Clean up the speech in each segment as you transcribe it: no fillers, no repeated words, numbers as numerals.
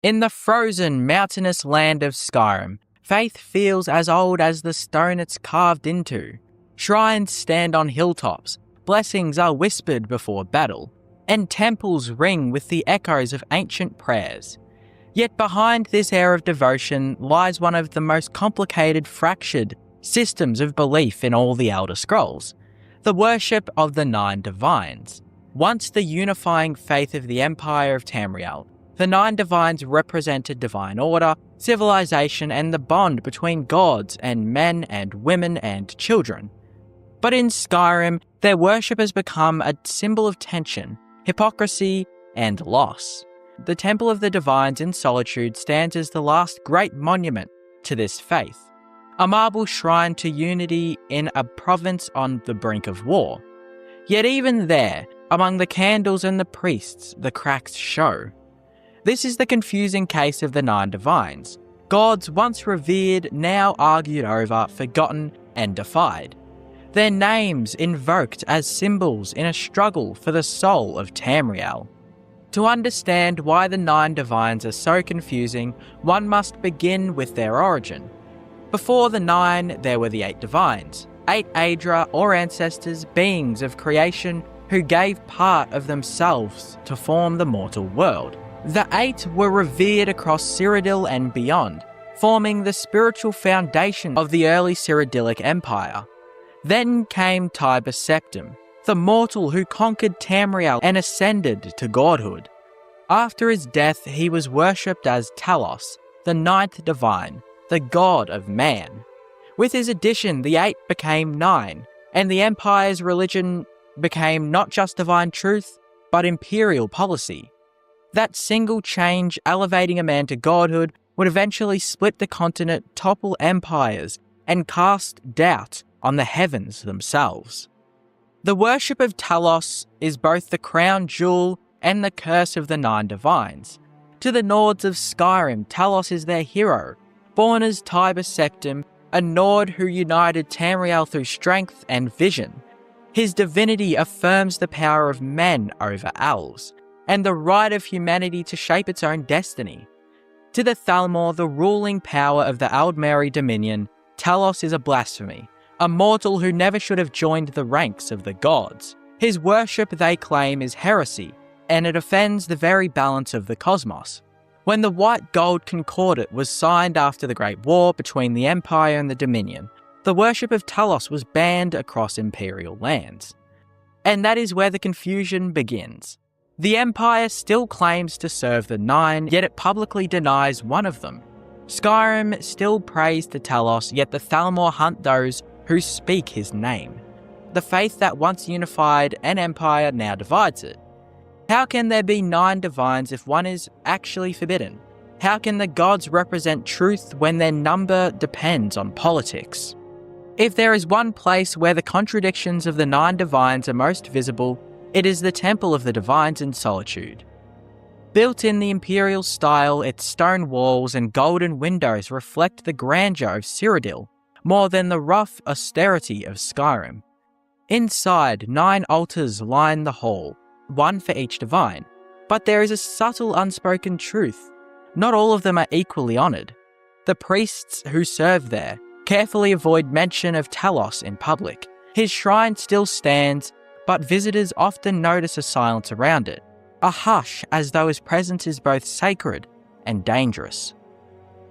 In the frozen, mountainous land of Skyrim, faith feels as old as the stone it's carved into. Shrines stand on hilltops, blessings are whispered before battle, and temples ring with the echoes of ancient prayers. Yet behind this air of devotion lies one of the most complicated, fractured systems of belief in all the Elder Scrolls: the worship of the Nine Divines. Once the unifying faith of the Empire of Tamriel, the Nine Divines represented divine order, civilization, and the bond between gods and men and women and children. But in Skyrim, their worship has become a symbol of tension, hypocrisy, and loss. The Temple of the Divines in Solitude stands as the last great monument to this faith, a marble shrine to unity in a province on the brink of war. Yet even there, among the candles and the priests, the cracks show. This is the confusing case of the Nine Divines, gods once revered, now argued over, forgotten, and defied. Their names invoked as symbols in a struggle for the soul of Tamriel. To understand why the Nine Divines are so confusing, one must begin with their origin. Before the Nine, there were the Eight Divines, 8 Aedra or ancestors, beings of creation who gave part of themselves to form the mortal world. The 8 were revered across Cyrodiil and beyond, forming the spiritual foundation of the early Cyrodiilic Empire. Then came Tiber Septim, the mortal who conquered Tamriel and ascended to godhood. After his death, he was worshipped as Talos, the 9th Divine, the god of man. With his addition, the 8 became 9, and the Empire's religion became not just divine truth, but imperial policy. That single change, elevating a man to godhood, would eventually split the continent, topple empires, and cast doubt on the heavens themselves. The worship of Talos is both the crown jewel and the curse of the Nine Divines. To the Nords of Skyrim, Talos is their hero, born as Tiber Septim, a Nord who united Tamriel through strength and vision. His divinity affirms the power of men over elves, and the right of humanity to shape its own destiny. To the Thalmor, the ruling power of the Aldmeri Dominion, Talos is a blasphemy, a mortal who never should have joined the ranks of the gods. His worship, they claim, is heresy, and it offends the very balance of the cosmos. When the White Gold Concordat was signed after the Great War between the Empire and the Dominion, the worship of Talos was banned across imperial lands. And that is where the confusion begins. The Empire still claims to serve the Nine, yet it publicly denies one of them. Skyrim still prays to Talos, yet the Thalmor hunt those who speak his name. The faith that once unified an empire now divides it. How can there be 9 divines if one is actually forbidden? How can the gods represent truth when their number depends on politics? If there is one place where the contradictions of the 9 divines are most visible, it is the Temple of the Divines in Solitude. Built in the imperial style, its stone walls and golden windows reflect the grandeur of Cyrodiil, more than the rough austerity of Skyrim. Inside, 9 altars line the hall, one for each divine, but there is a subtle unspoken truth. Not all of them are equally honoured. The priests who serve there carefully avoid mention of Talos in public. His shrine still stands, but visitors often notice a silence around it, a hush as though his presence is both sacred and dangerous.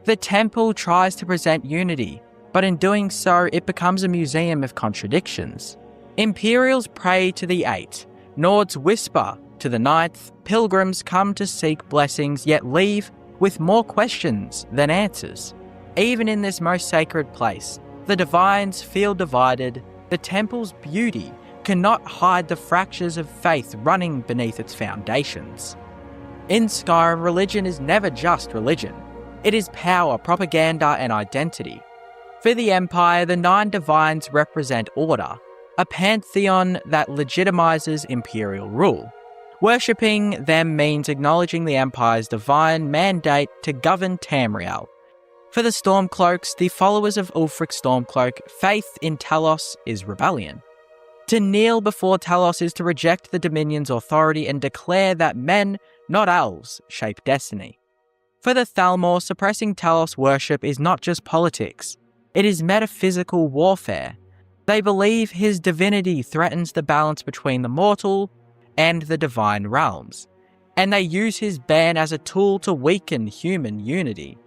The temple tries to present unity, but in doing so, it becomes a museum of contradictions. Imperials pray to the 8, Nords whisper to the 9th, pilgrims come to seek blessings yet leave with more questions than answers. Even in this most sacred place, the divines feel divided. The temple's beauty cannot hide the fractures of faith running beneath its foundations. In Skyrim, religion is never just religion. It is power, propaganda, and identity. For the Empire, the 9 divines represent order, a pantheon that legitimizes imperial rule. Worshipping them means acknowledging the Empire's divine mandate to govern Tamriel. For the Stormcloaks, the followers of Ulfric Stormcloak, faith in Talos is rebellion. To kneel before Talos is to reject the Dominion's authority and declare that men, not elves, shape destiny. For the Thalmor, suppressing Talos worship is not just politics, it is metaphysical warfare. They believe his divinity threatens the balance between the mortal and the divine realms, and they use his ban as a tool to weaken human unity.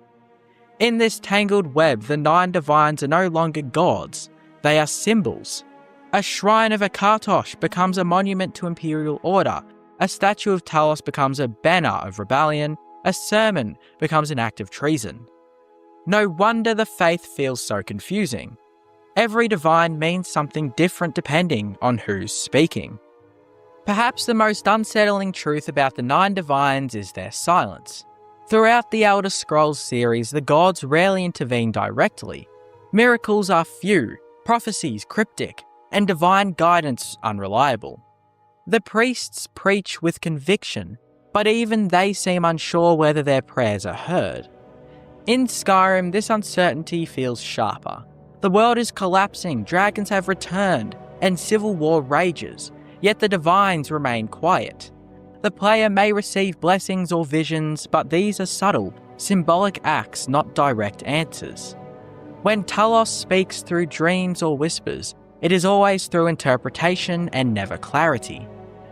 In this tangled web, the 9 divines are no longer gods, they are symbols. A shrine of Akatosh becomes a monument to imperial order, a statue of Talos becomes a banner of rebellion, a sermon becomes an act of treason. No wonder the faith feels so confusing. Every divine means something different depending on who's speaking. Perhaps the most unsettling truth about the 9 divines is their silence. Throughout the Elder Scrolls series, the gods rarely intervene directly. Miracles are few, prophecies cryptic, and divine guidance unreliable. The priests preach with conviction, but even they seem unsure whether their prayers are heard. In Skyrim, this uncertainty feels sharper. The world is collapsing, dragons have returned, and civil war rages, yet the divines remain quiet. The player may receive blessings or visions, but these are subtle, symbolic acts, not direct answers. When Talos speaks through dreams or whispers, it is always through interpretation and never clarity.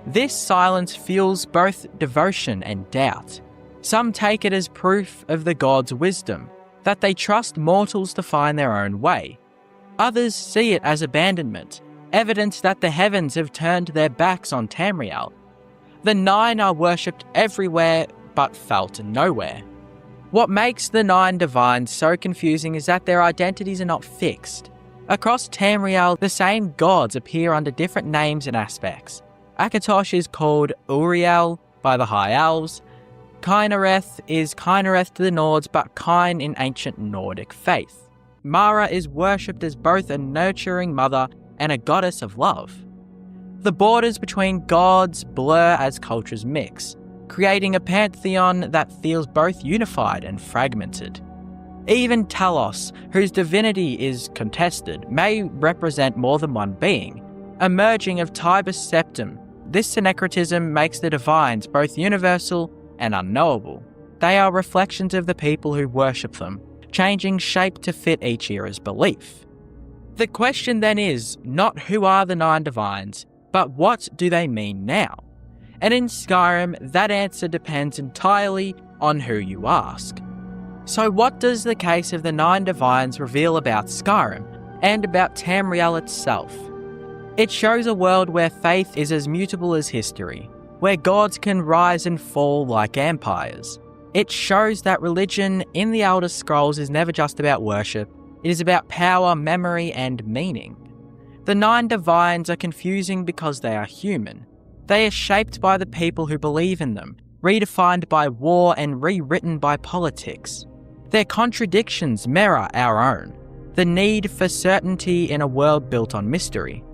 This silence fuels both devotion and doubt. Some take it as proof of the gods' wisdom, that they trust mortals to find their own way. Others see it as abandonment, evidence that the heavens have turned their backs on Tamriel. The 9 are worshipped everywhere but felt nowhere. What makes the 9 divines so confusing is that their identities are not fixed. Across Tamriel, the same gods appear under different names and aspects. Akatosh is called Uriel by the High Elves. Kynareth is Kynareth to the Nords, but Kyn in ancient Nordic faith. Mara is worshipped as both a nurturing mother and a goddess of love. The borders between gods blur as cultures mix, creating a pantheon that feels both unified and fragmented. Even Talos, whose divinity is contested, may represent more than one being. A merging of Tibus Septim, this syncretism makes the divines both universal and unknowable. They are reflections of the people who worship them, changing shape to fit each era's belief. The question then is not who are the 9 divines, but what do they mean now? And in Skyrim, that answer depends entirely on who you ask. So what does the case of the 9 divines reveal about Skyrim, and about Tamriel itself? It shows a world where faith is as mutable as history, where gods can rise and fall like empires. It shows that religion in the Elder Scrolls is never just about worship, it is about power, memory, and meaning. The 9 divines are confusing because they are human. They are shaped by the people who believe in them, redefined by war and rewritten by politics. Their contradictions mirror our own, the need for certainty in a world built on mystery.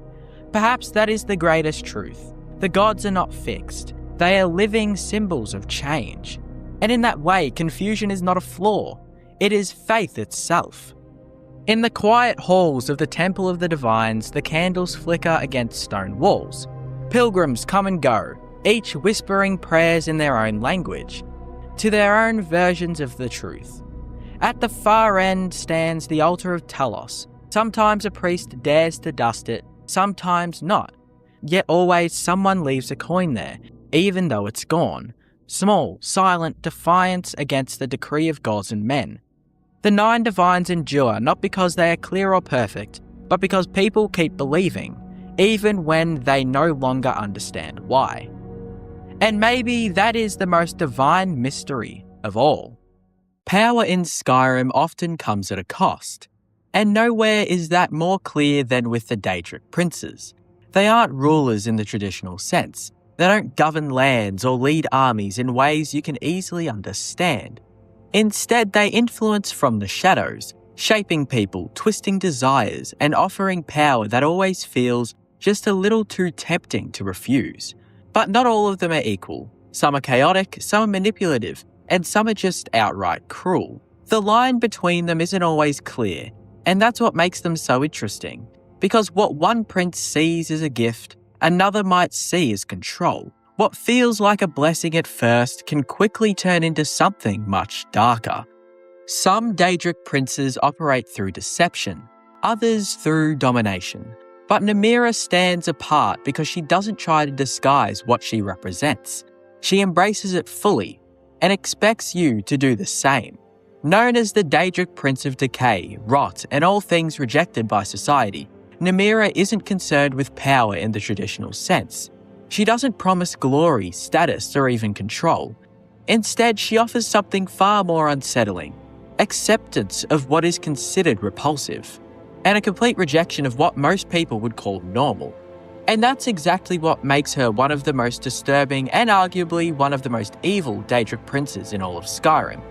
Perhaps that is the greatest truth. The gods are not fixed. They are living symbols of change. And in that way, confusion is not a flaw. It is faith itself. In the quiet halls of the Temple of the Divines, the candles flicker against stone walls. Pilgrims come and go, each whispering prayers in their own language, to their own versions of the truth. At the far end stands the altar of Talos. Sometimes a priest dares to dust it, sometimes not. Yet always someone leaves a coin there, even though it's gone. Small, silent defiance against the decree of gods and men. The 9 divines endure not because they are clear or perfect, but because people keep believing, even when they no longer understand why. And maybe that is the most divine mystery of all. Power in Skyrim often comes at a cost, and nowhere is that more clear than with the Daedric princes. They aren't rulers in the traditional sense. They don't govern lands or lead armies in ways you can easily understand. Instead, they influence from the shadows, shaping people, twisting desires, and offering power that always feels just a little too tempting to refuse. But not all of them are equal. Some are chaotic, some are manipulative, and some are just outright cruel. The line between them isn't always clear, and that's what makes them so interesting. Because what one prince sees as a gift, another might see as control. What feels like a blessing at first can quickly turn into something much darker. Some Daedric princes operate through deception, others through domination. But Namira stands apart because she doesn't try to disguise what she represents. She embraces it fully and expects you to do the same. Known as the Daedric Prince of Decay, Rot, and all things rejected by society, Namira isn't concerned with power in the traditional sense. She doesn't promise glory, status, or even control. Instead, she offers something far more unsettling: acceptance of what is considered repulsive, and a complete rejection of what most people would call normal. And that's exactly what makes her one of the most disturbing and arguably one of the most evil Daedric princes in all of Skyrim.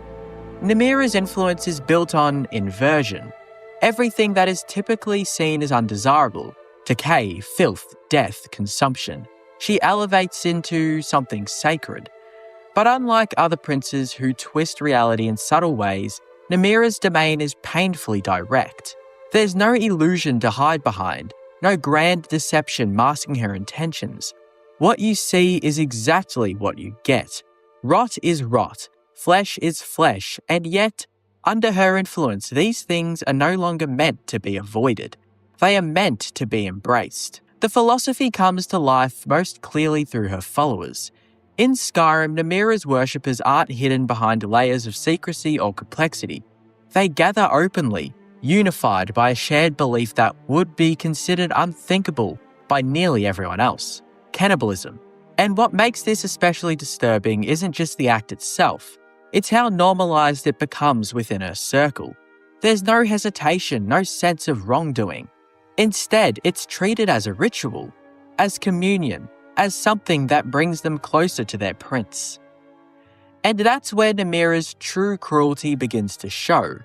Namira's influence is built on inversion. Everything that is typically seen as undesirable, decay, filth, death, consumption, she elevates into something sacred. But unlike other princes who twist reality in subtle ways, Namira's domain is painfully direct. There's no illusion to hide behind, no grand deception masking her intentions. What you see is exactly what you get. Rot is rot, flesh is flesh, and yet, under her influence, these things are no longer meant to be avoided. They are meant to be embraced. The philosophy comes to life most clearly through her followers. In Skyrim, Namira's worshippers aren't hidden behind layers of secrecy or complexity. They gather openly, unified by a shared belief that would be considered unthinkable by nearly everyone else: cannibalism. And what makes this especially disturbing isn't just the act itself, it's how normalized it becomes within her circle. There's no hesitation, no sense of wrongdoing. Instead, it's treated as a ritual, as communion, as something that brings them closer to their prince. And that's where Namira's true cruelty begins to show,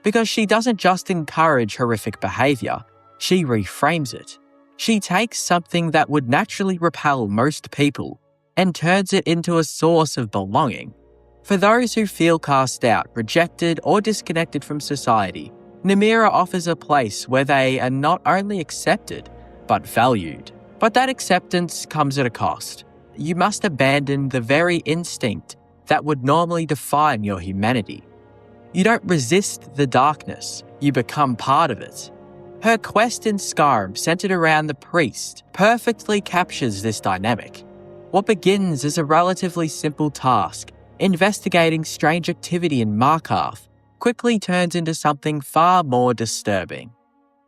because she doesn't just encourage horrific behaviour, she reframes it. She takes something that would naturally repel most people and turns it into a source of belonging. For those who feel cast out, rejected, or disconnected from society, Namira offers a place where they are not only accepted, but valued. But that acceptance comes at a cost. You must abandon the very instinct that would normally define your humanity. You don't resist the darkness, you become part of it. Her quest in Skyrim, centered around the priest, perfectly captures this dynamic. What begins as a relatively simple task, investigating strange activity in Markarth, quickly turns into something far more disturbing.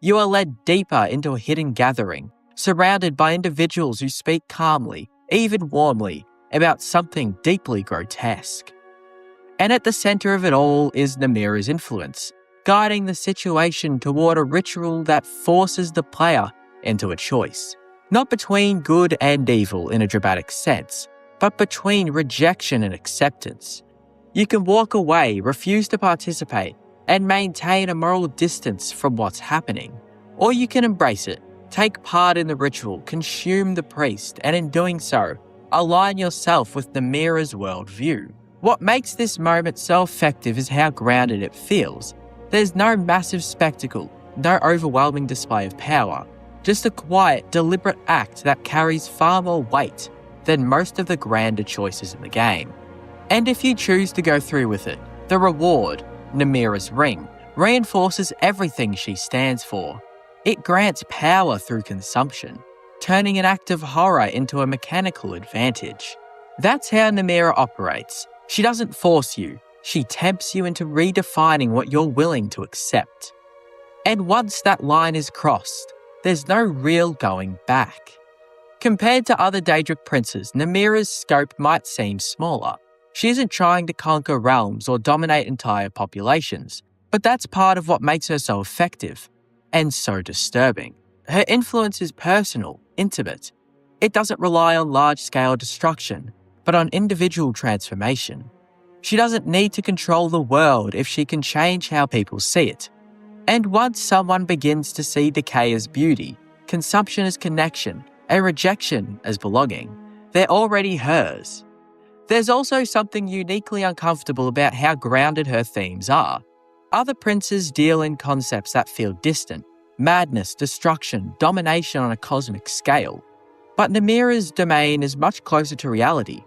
You are led deeper into a hidden gathering, surrounded by individuals who speak calmly, even warmly, about something deeply grotesque. And at the center of it all is Namira's influence, guiding the situation toward a ritual that forces the player into a choice. Not between good and evil in a dramatic sense, but between rejection and acceptance. You can walk away, refuse to participate, and maintain a moral distance from what's happening. Or you can embrace it, take part in the ritual, consume the priest, and in doing so, align yourself with Namira's worldview. What makes this moment so effective is how grounded it feels. There's no massive spectacle, no overwhelming display of power, just a quiet, deliberate act that carries far more weight than most of the grander choices in the game. And if you choose to go through with it, the reward, Namira's ring, reinforces everything she stands for. It grants power through consumption, turning an act of horror into a mechanical advantage. That's how Namira operates. She doesn't force you, she tempts you into redefining what you're willing to accept. And once that line is crossed, there's no real going back. Compared to other Daedric princes, Namira's scope might seem smaller. She isn't trying to conquer realms or dominate entire populations, but that's part of what makes her so effective and so disturbing. Her influence is personal, intimate. It doesn't rely on large-scale destruction, but on individual transformation. She doesn't need to control the world if she can change how people see it. And once someone begins to see decay as beauty, consumption as connection, and rejection as belonging, they're already hers. There's also something uniquely uncomfortable about how grounded her themes are. Other princes deal in concepts that feel distant: madness, destruction, domination on a cosmic scale. But Namira's domain is much closer to reality.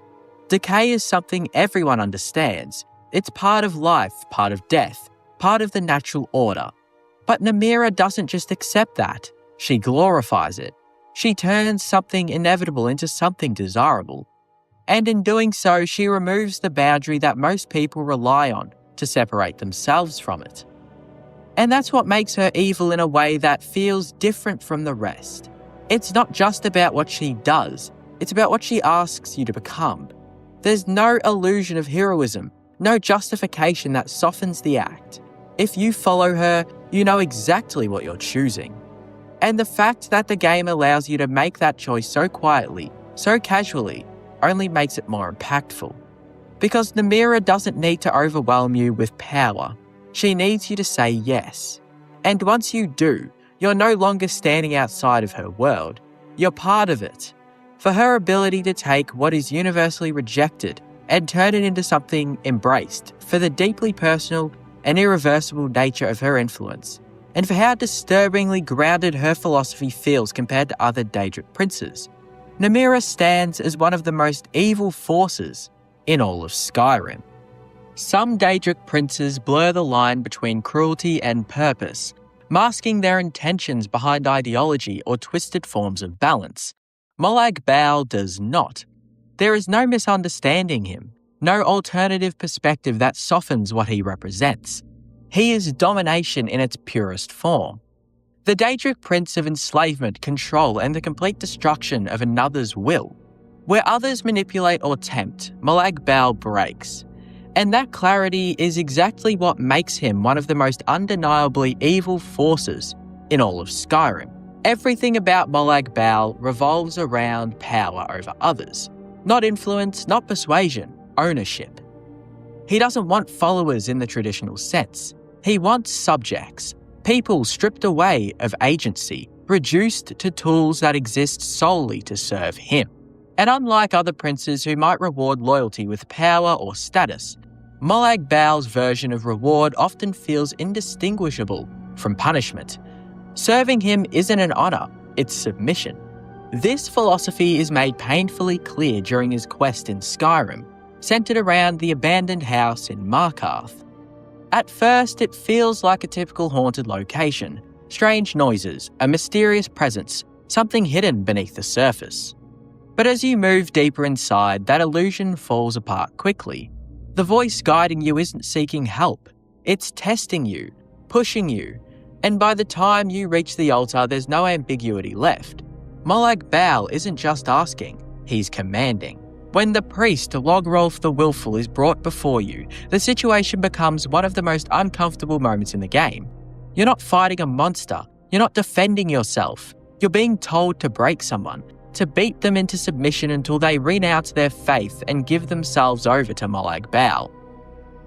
Decay is something everyone understands. It's part of life, part of death, part of the natural order. But Namira doesn't just accept that, she glorifies it. She turns something inevitable into something desirable. And in doing so, she removes the boundary that most people rely on to separate themselves from it. And that's what makes her evil in a way that feels different from the rest. It's not just about what she does, it's about what she asks you to become. There's no illusion of heroism, no justification that softens the act. If you follow her, you know exactly what you're choosing. And the fact that the game allows you to make that choice so quietly, so casually, only makes it more impactful. Because Namira doesn't need to overwhelm you with power. She needs you to say yes. And once you do, you're no longer standing outside of her world. You're part of it. For her ability to take what is universally rejected and turn it into something embraced, for the deeply personal and irreversible nature of her influence, and for how disturbingly grounded her philosophy feels compared to other Daedric princes, Namira stands as one of the most evil forces in all of Skyrim. Some Daedric princes blur the line between cruelty and purpose, masking their intentions behind ideology or twisted forms of balance. Molag Bal does not. There is no misunderstanding him, no alternative perspective that softens what he represents. He is domination in its purest form. The Daedric prince of enslavement, control, and the complete destruction of another's will. Where others manipulate or tempt, Molag Bal breaks. And that clarity is exactly what makes him one of the most undeniably evil forces in all of Skyrim. Everything about Molag Bal revolves around power over others. Not influence, not persuasion, ownership. He doesn't want followers in the traditional sense. He wants subjects, people stripped away of agency, reduced to tools that exist solely to serve him. And unlike other princes who might reward loyalty with power or status, Molag Bal's version of reward often feels indistinguishable from punishment. Serving him isn't an honour, it's submission. This philosophy is made painfully clear during his quest in Skyrim, centred around the abandoned house in Markarth. At first, it feels like a typical haunted location. Strange noises, a mysterious presence, something hidden beneath the surface. But as you move deeper inside, that illusion falls apart quickly. The voice guiding you isn't seeking help. It's testing you, pushing you, and by the time you reach the altar, there's no ambiguity left. Molag Bal isn't just asking, he's commanding. When the priest, Logrolf the Willful, is brought before you, the situation becomes one of the most uncomfortable moments in the game. You're not fighting a monster, you're not defending yourself. You're being told to break someone, to beat them into submission until they renounce their faith and give themselves over to Molag Bal.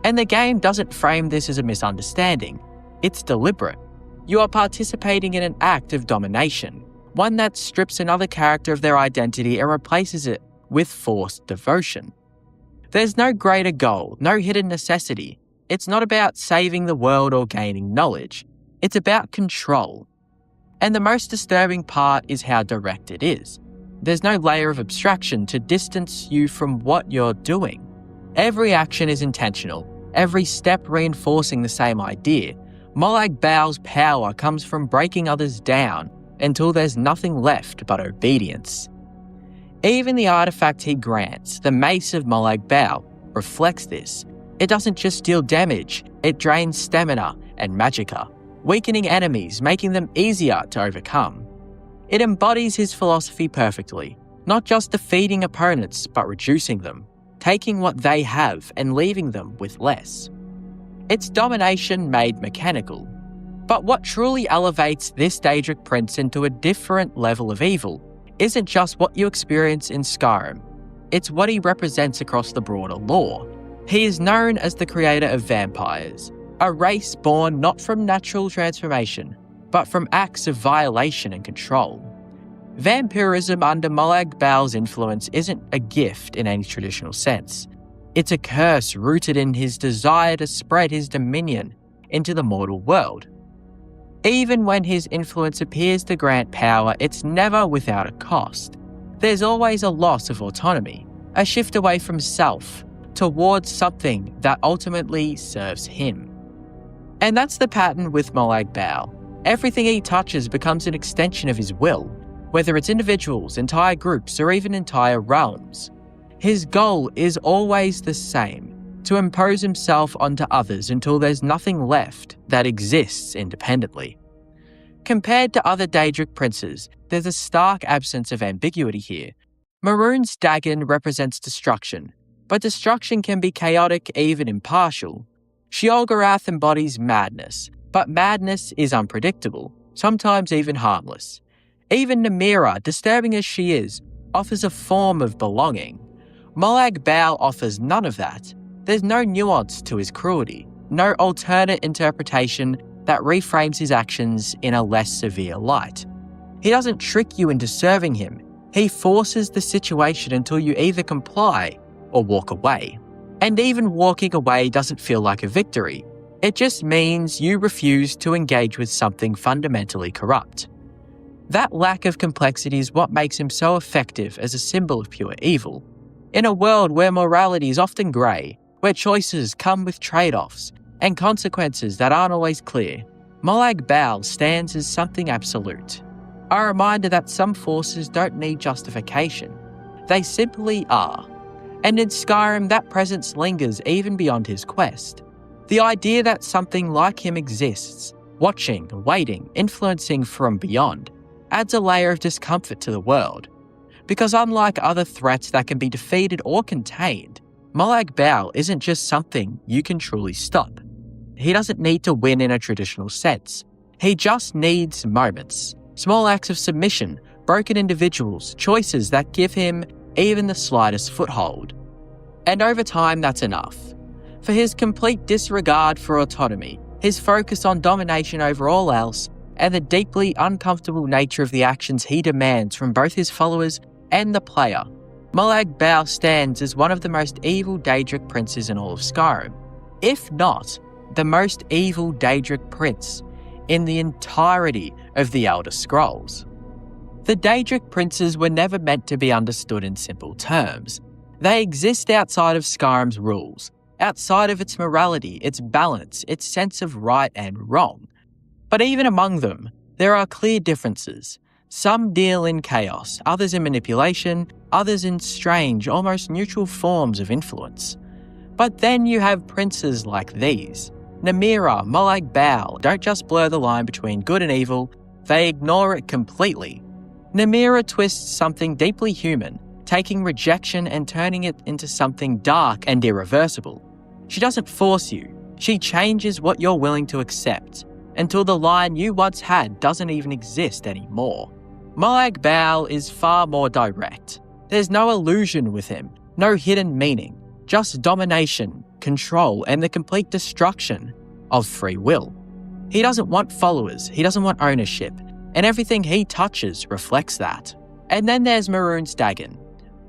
And the game doesn't frame this as a misunderstanding. It's deliberate. You are participating in an act of domination, one that strips another character of their identity and replaces it with forced devotion. There's no greater goal, no hidden necessity. It's not about saving the world or gaining knowledge. It's about control. And the most disturbing part is how direct it is. There's no layer of abstraction to distance you from what you're doing. Every action is intentional, every step reinforcing the same idea. Molag Bal's power comes from breaking others down until there's nothing left but obedience. Even the artifact he grants, the Mace of Molag Bal, reflects this. It doesn't just deal damage, it drains stamina and magicka, weakening enemies, making them easier to overcome. It embodies his philosophy perfectly, not just defeating opponents, but reducing them, taking what they have and leaving them with less. It's domination made mechanical. But what truly elevates this Daedric prince into a different level of evil isn't just what you experience in Skyrim, it's what he represents across the broader lore. He is known as the creator of vampires, a race born not from natural transformation, but from acts of violation and control. Vampirism under Molag Bal's influence isn't a gift in any traditional sense. It's a curse rooted in his desire to spread his dominion into the mortal world. Even when his influence appears to grant power, it's never without a cost. There's always a loss of autonomy, a shift away from self towards something that ultimately serves him. And that's the pattern with Molag Bal. Everything he touches becomes an extension of his will, whether it's individuals, entire groups, or even entire realms. His goal is always the same: to impose himself onto others until there's nothing left that exists independently. Compared to other Daedric princes, there's a stark absence of ambiguity here. Mehrunes Dagon represents destruction, but destruction can be chaotic, even impartial. Sheol-Garath embodies madness, but madness is unpredictable, sometimes even harmless. Even Namira, disturbing as she is, offers a form of belonging. Molag Bal offers none of that. There's no nuance to his cruelty, no alternate interpretation that reframes his actions in a less severe light. He doesn't trick you into serving him. He forces the situation until you either comply or walk away. And even walking away doesn't feel like a victory. It just means you refuse to engage with something fundamentally corrupt. That lack of complexity is what makes him so effective as a symbol of pure evil. In a world where morality is often grey, where choices come with trade-offs and consequences that aren't always clear, Molag Bal stands as something absolute. A reminder that some forces don't need justification. They simply are. And in Skyrim, that presence lingers even beyond his quest. The idea that something like him exists, watching, waiting, influencing from beyond, adds a layer of discomfort to the world. Because unlike other threats that can be defeated or contained, Molag Bal isn't just something you can truly stop. He doesn't need to win in a traditional sense. He just needs moments, small acts of submission, broken individuals, choices that give him even the slightest foothold. And over time, that's enough. For his complete disregard for autonomy, his focus on domination over all else, and the deeply uncomfortable nature of the actions he demands from both his followers and the player, Molag Bal stands as one of the most evil Daedric princes in all of Skyrim, if not the most evil Daedric prince in the entirety of the Elder Scrolls. The Daedric princes were never meant to be understood in simple terms. They exist outside of Skyrim's rules, outside of its morality, its balance, its sense of right and wrong. But even among them, there are clear differences. Some deal in chaos, others in manipulation, others in strange, almost neutral forms of influence. But then you have princes like these. Namira, Molag Bal don't just blur the line between good and evil, they ignore it completely. Namira twists something deeply human, taking rejection and turning it into something dark and irreversible. She doesn't force you, she changes what you're willing to accept, until the line you once had doesn't even exist anymore. Molag Bal is far more direct. There's no illusion with him, no hidden meaning, just domination, control, and the complete destruction of free will. He doesn't want followers, he doesn't want ownership, and everything he touches reflects that. And then there's Mehrunes Dagon.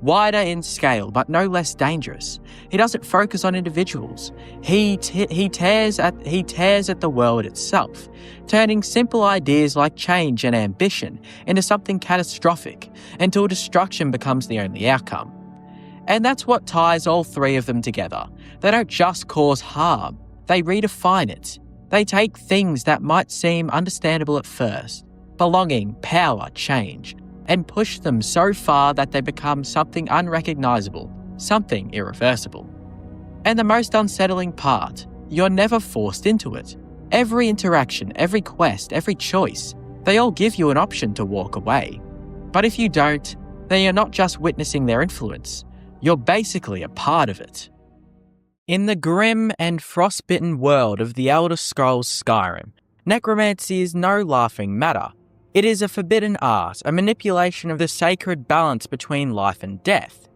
Wider in scale, but no less dangerous. He doesn't focus on individuals. He tears at the world itself, turning simple ideas like change and ambition into something catastrophic, until destruction becomes the only outcome. And that's what ties all three of them together. They don't just cause harm, they redefine it. They take things that might seem understandable at first, belonging, power, change, and push them so far that they become something unrecognizable, something irreversible. And the most unsettling part, you're never forced into it. Every interaction, every quest, every choice, they all give you an option to walk away. But if you don't, then you're not just witnessing their influence, you're basically a part of it. In the grim and frostbitten world of the Elder Scrolls Skyrim, necromancy is no laughing matter. It is a forbidden art, a manipulation of the sacred balance between life and death.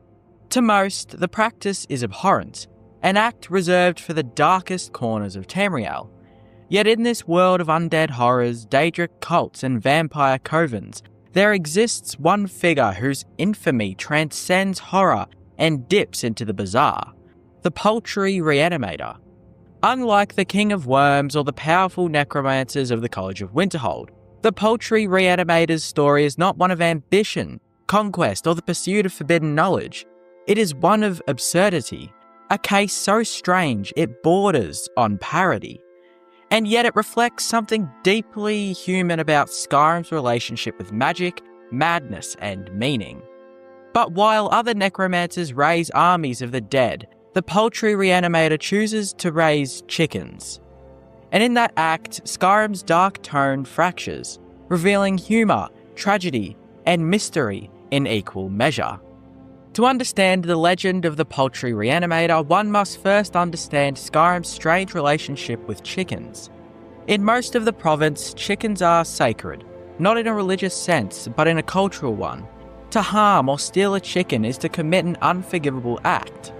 To most, the practice is abhorrent, an act reserved for the darkest corners of Tamriel. Yet in this world of undead horrors, Daedric cults and vampire covens, there exists one figure whose infamy transcends horror and dips into the bizarre: the paltry reanimator. Unlike the King of Worms or the powerful necromancers of the College of Winterhold, the paltry reanimator's story is not one of ambition, conquest, or the pursuit of forbidden knowledge. It is one of absurdity, a case so strange it borders on parody. And yet it reflects something deeply human about Skyrim's relationship with magic, madness, and meaning. But while other necromancers raise armies of the dead, the poultry reanimator chooses to raise chickens. And in that act, Skyrim's dark tone fractures, revealing humour, tragedy, and mystery in equal measure. To understand the legend of the poultry reanimator, one must first understand Skyrim's strange relationship with chickens. In most of the province, chickens are sacred, not in a religious sense, but in a cultural one. To harm or steal a chicken is to commit an unforgivable act.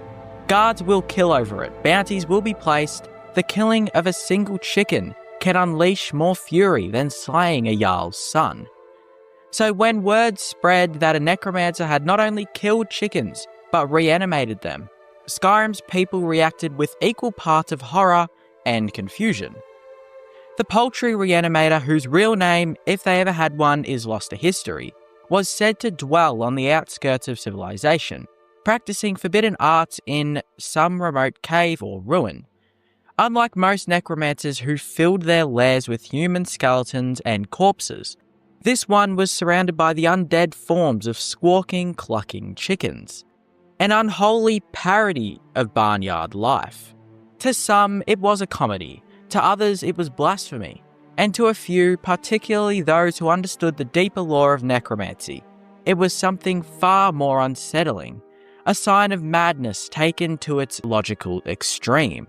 Guards will kill over it, bounties will be placed. The killing of a single chicken can unleash more fury than slaying a Jarl's son. So when word spread that a necromancer had not only killed chickens, but reanimated them, Skyrim's people reacted with equal parts of horror and confusion. The poultry reanimator, whose real name, if they ever had one, is lost to history, was said to dwell on the outskirts of civilization, practicing forbidden arts in some remote cave or ruin. Unlike most necromancers who filled their lairs with human skeletons and corpses, this one was surrounded by the undead forms of squawking, clucking chickens, an unholy parody of barnyard life. To some, it was a comedy, to others it was blasphemy, and to a few, particularly those who understood the deeper lore of necromancy, it was something far more unsettling, a sign of madness taken to its logical extreme.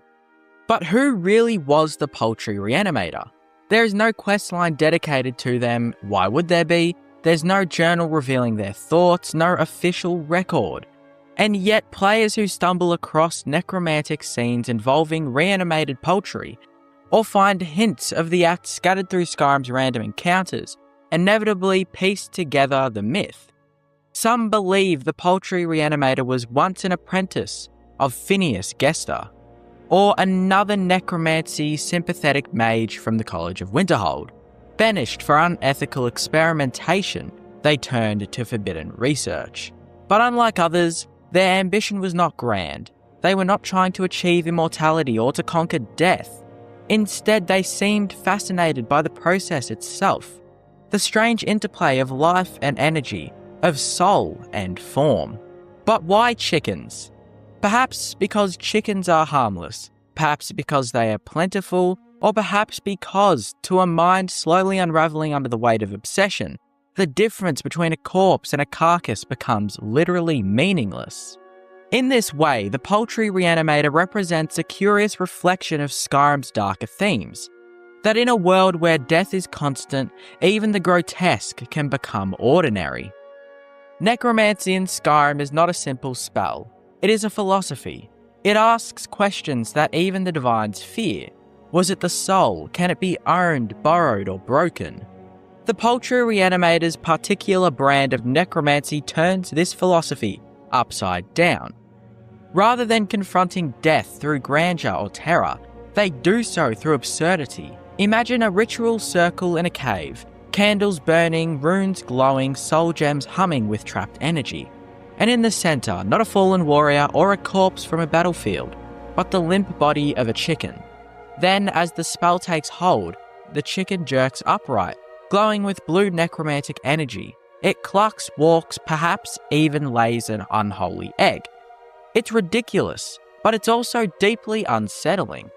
But who really was the poultry reanimator? There is no questline dedicated to them. Why would there be? There's no journal revealing their thoughts, no official record. And yet players who stumble across necromantic scenes involving reanimated poultry, or find hints of the act scattered through Skyrim's random encounters, inevitably piece together the myth. Some believe the poultry reanimator was once an apprentice of Phineas Gester, or another necromancy sympathetic mage from the College of Winterhold. Banished for unethical experimentation, they turned to forbidden research. But unlike others, their ambition was not grand. They were not trying to achieve immortality or to conquer death. Instead, they seemed fascinated by the process itself, the strange interplay of life and energy, of soul and form. But why chickens? Perhaps because chickens are harmless, perhaps because they are plentiful, or perhaps because, to a mind slowly unravelling under the weight of obsession, the difference between a corpse and a carcass becomes literally meaningless. In this way, the poultry reanimator represents a curious reflection of Skyrim's darker themes, that in a world where death is constant, even the grotesque can become ordinary. Necromancy in Skyrim is not a simple spell. It is a philosophy. It asks questions that even the divines fear. Was it the soul? Can it be owned, borrowed, or broken? The poultry reanimator's particular brand of necromancy turns this philosophy upside down. Rather than confronting death through grandeur or terror, they do so through absurdity. Imagine a ritual circle in a cave, candles burning, runes glowing, soul gems humming with trapped energy. And in the centre, not a fallen warrior or a corpse from a battlefield, but the limp body of a chicken. Then, as the spell takes hold, the chicken jerks upright, glowing with blue necromantic energy. It clucks, walks, perhaps even lays an unholy egg. It's ridiculous, but it's also deeply unsettling,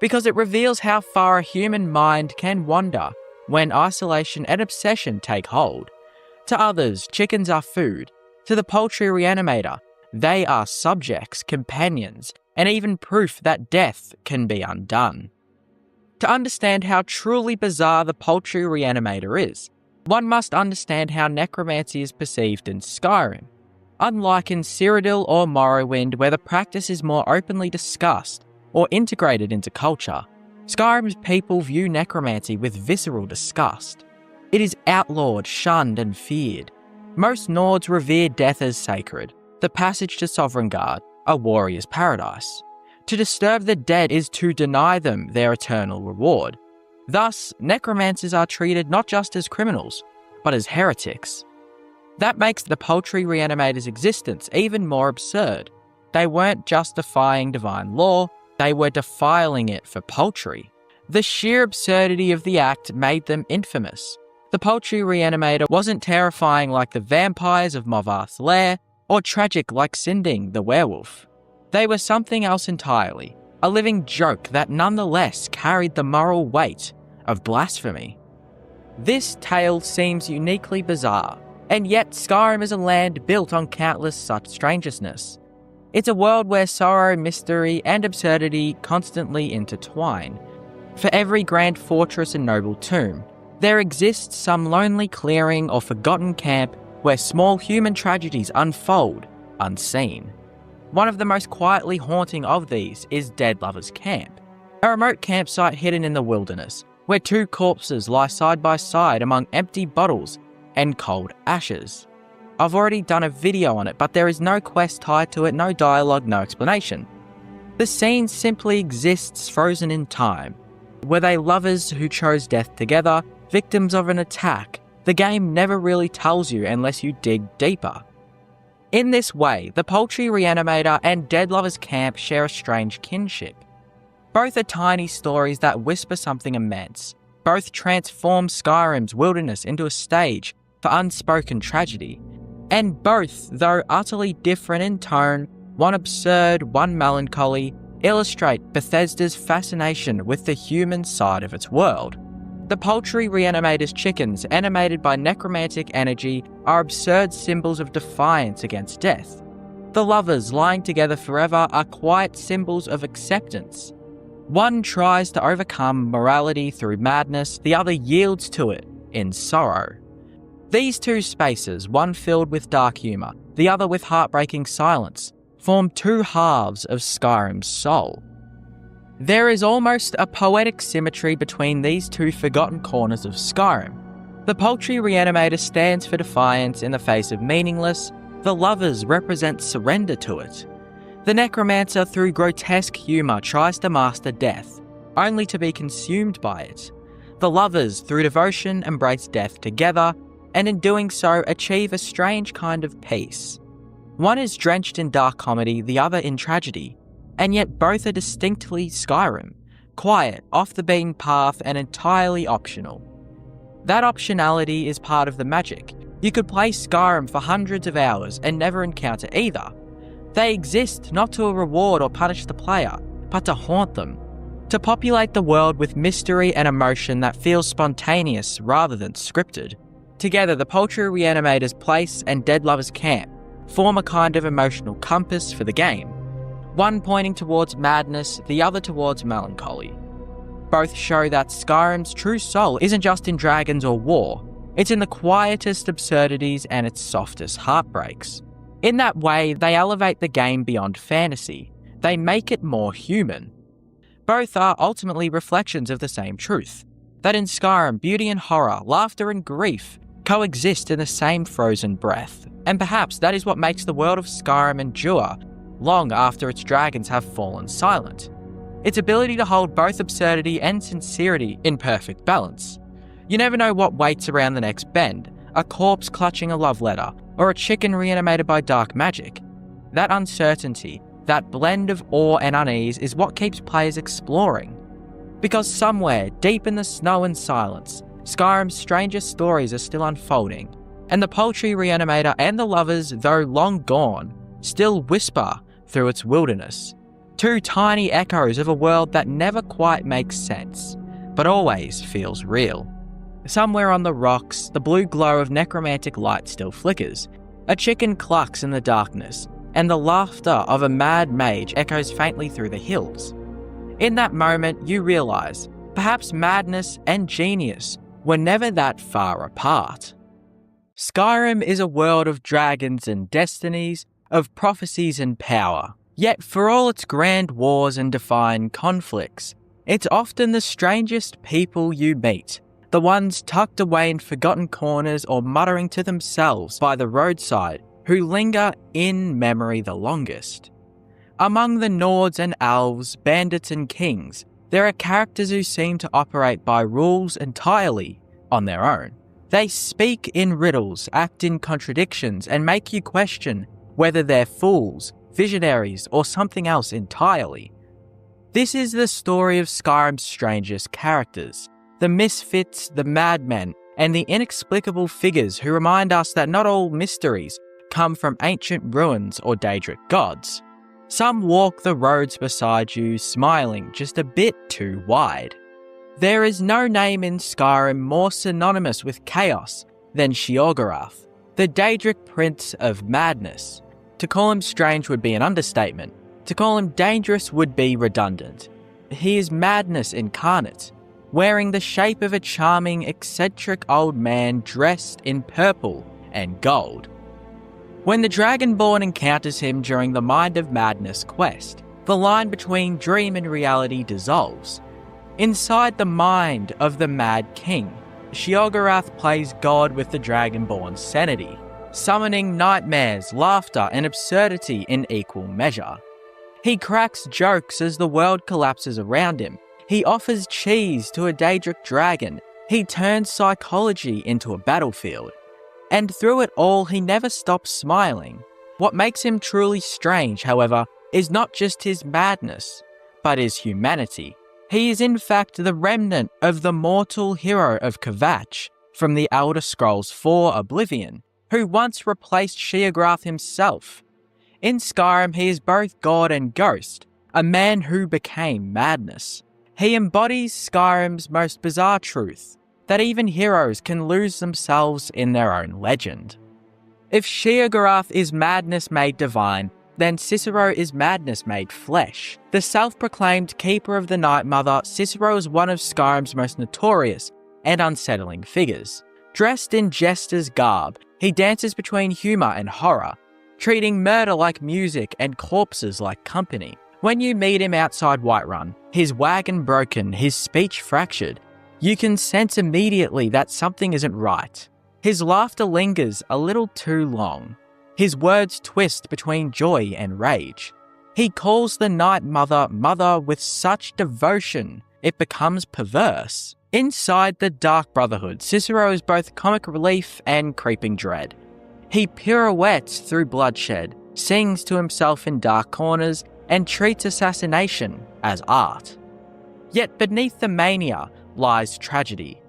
because it reveals how far a human mind can wander when isolation and obsession take hold. To others, chickens are food. To the poultry reanimator, they are subjects, companions, and even proof that death can be undone. To understand how truly bizarre the poultry reanimator is, one must understand how necromancy is perceived in Skyrim. Unlike in Cyrodiil or Morrowind, where the practice is more openly discussed or integrated into culture, Skyrim's people view necromancy with visceral disgust. It is outlawed, shunned, and feared. Most Nords revere death as sacred, the passage to Sovngarde, a warrior's paradise. To disturb the dead is to deny them their eternal reward. Thus, necromancers are treated not just as criminals, but as heretics. That makes the poultry reanimator's existence even more absurd. They weren't just defying divine law, they were defiling it for poultry. The sheer absurdity of the act made them infamous. The poultry reanimator wasn't terrifying like the vampires of Movarth's lair, or tragic like Sinding the werewolf. They were something else entirely, a living joke that nonetheless carried the moral weight of blasphemy. This tale seems uniquely bizarre, and yet Skyrim is a land built on countless such strangeness. It's a world where sorrow, mystery, and absurdity constantly intertwine. For every grand fortress and noble tomb, there exists some lonely clearing or forgotten camp where small human tragedies unfold unseen. One of the most quietly haunting of these is Dead Lovers Camp, a remote campsite hidden in the wilderness, where two corpses lie side by side among empty bottles and cold ashes. I've already done a video on it, but there is no quest tied to it, no dialogue, no explanation. The scene simply exists frozen in time. Were they lovers who chose death together, victims of an attack? The game never really tells you unless you dig deeper. In this way, the Poultry Reanimator and Dead Lovers Camp share a strange kinship. Both are tiny stories that whisper something immense. Both transform Skyrim's wilderness into a stage for unspoken tragedy. And both, though utterly different in tone, one absurd, one melancholy, illustrate Bethesda's fascination with the human side of its world. The Poultry Reanimator's chickens, animated by necromantic energy, are absurd symbols of defiance against death. The lovers lying together forever are quiet symbols of acceptance. One tries to overcome morality through madness, the other yields to it in sorrow. These two spaces, one filled with dark humour, the other with heartbreaking silence, form two halves of Skyrim's soul. There is almost a poetic symmetry between these two forgotten corners of Skyrim. The Poultry Reanimator stands for defiance in the face of meaningless, the lovers represent surrender to it. The necromancer, through grotesque humour, tries to master death, only to be consumed by it. The lovers, through devotion, embrace death together, and in doing so achieve a strange kind of peace. One is drenched in dark comedy, the other in tragedy, and yet both are distinctly Skyrim, quiet, off the beaten path, and entirely optional. That optionality is part of the magic. You could play Skyrim for hundreds of hours and never encounter either. They exist not to reward or punish the player, but to haunt them, to populate the world with mystery and emotion that feels spontaneous rather than scripted. Together, the Poultry Reanimator's place and Dead Lovers Camp form a kind of emotional compass for the game, one pointing towards madness, the other towards melancholy. Both show that Skyrim's true soul isn't just in dragons or war, it's in the quietest absurdities and its softest heartbreaks. In that way, they elevate the game beyond fantasy. They make it more human. Both are ultimately reflections of the same truth, that in Skyrim, beauty and horror, laughter and grief coexist in the same frozen breath. And perhaps that is what makes the world of Skyrim endure long after its dragons have fallen silent. Its ability to hold both absurdity and sincerity in perfect balance. You never know what waits around the next bend, a corpse clutching a love letter, or a chicken reanimated by dark magic. That uncertainty, that blend of awe and unease is what keeps players exploring. Because somewhere, deep in the snow and silence, Skyrim's strangest stories are still unfolding, and the Poultry Reanimator and the lovers, though long gone, still whisper through its wilderness. Two tiny echoes of a world that never quite makes sense, but always feels real. Somewhere on the rocks, the blue glow of necromantic light still flickers. A chicken clucks in the darkness, and the laughter of a mad mage echoes faintly through the hills. In that moment, you realise, perhaps madness and genius were never that far apart. Skyrim is a world of dragons and destinies, of prophecies and power. Yet for all its grand wars and defined conflicts, it's often the strangest people you meet, the ones tucked away in forgotten corners or muttering to themselves by the roadside, who linger in memory the longest. Among the Nords and Elves, bandits and kings, there are characters who seem to operate by rules entirely on their own. They speak in riddles, act in contradictions, and make you question whether they're fools, visionaries, or something else entirely. This is the story of Skyrim's strangest characters, the misfits, the madmen, and the inexplicable figures who remind us that not all mysteries come from ancient ruins or Daedric gods. Some walk the roads beside you, smiling just a bit too wide. There is no name in Skyrim more synonymous with chaos than Sheogorath, the Daedric Prince of Madness. To call him strange would be an understatement. To call him dangerous would be redundant. He is madness incarnate, wearing the shape of a charming, eccentric old man dressed in purple and gold. When the Dragonborn encounters him during the Mind of Madness quest, the line between dream and reality dissolves. Inside the mind of the Mad King, Sheogorath plays God with the Dragonborn's sanity, summoning nightmares, laughter, and absurdity in equal measure. He cracks jokes as the world collapses around him. He offers cheese to a Daedric dragon. He turns psychology into a battlefield. And through it all, he never stops smiling. What makes him truly strange, however, is not just his madness, but his humanity. He is in fact the remnant of the mortal hero of Kvatch from the Elder Scrolls IV Oblivion, who once replaced Sheogorath himself. In Skyrim, he is both god and ghost, a man who became madness. He embodies Skyrim's most bizarre truth, that even heroes can lose themselves in their own legend. If Sheogorath is madness made divine, then Cicero is madness made flesh. The self-proclaimed keeper of the Night Mother, Cicero is one of Skyrim's most notorious and unsettling figures. Dressed in jester's garb, he dances between humour and horror, treating murder like music and corpses like company. When you meet him outside Whiterun, his wagon broken, his speech fractured, you can sense immediately that something isn't right. His laughter lingers a little too long. His words twist between joy and rage. He calls the Night Mother Mother with such devotion, it becomes perverse. Inside the Dark Brotherhood, Cicero is both comic relief and creeping dread. He pirouettes through bloodshed, sings to himself in dark corners, and treats assassination as art. Yet beneath the mania lies tragedy.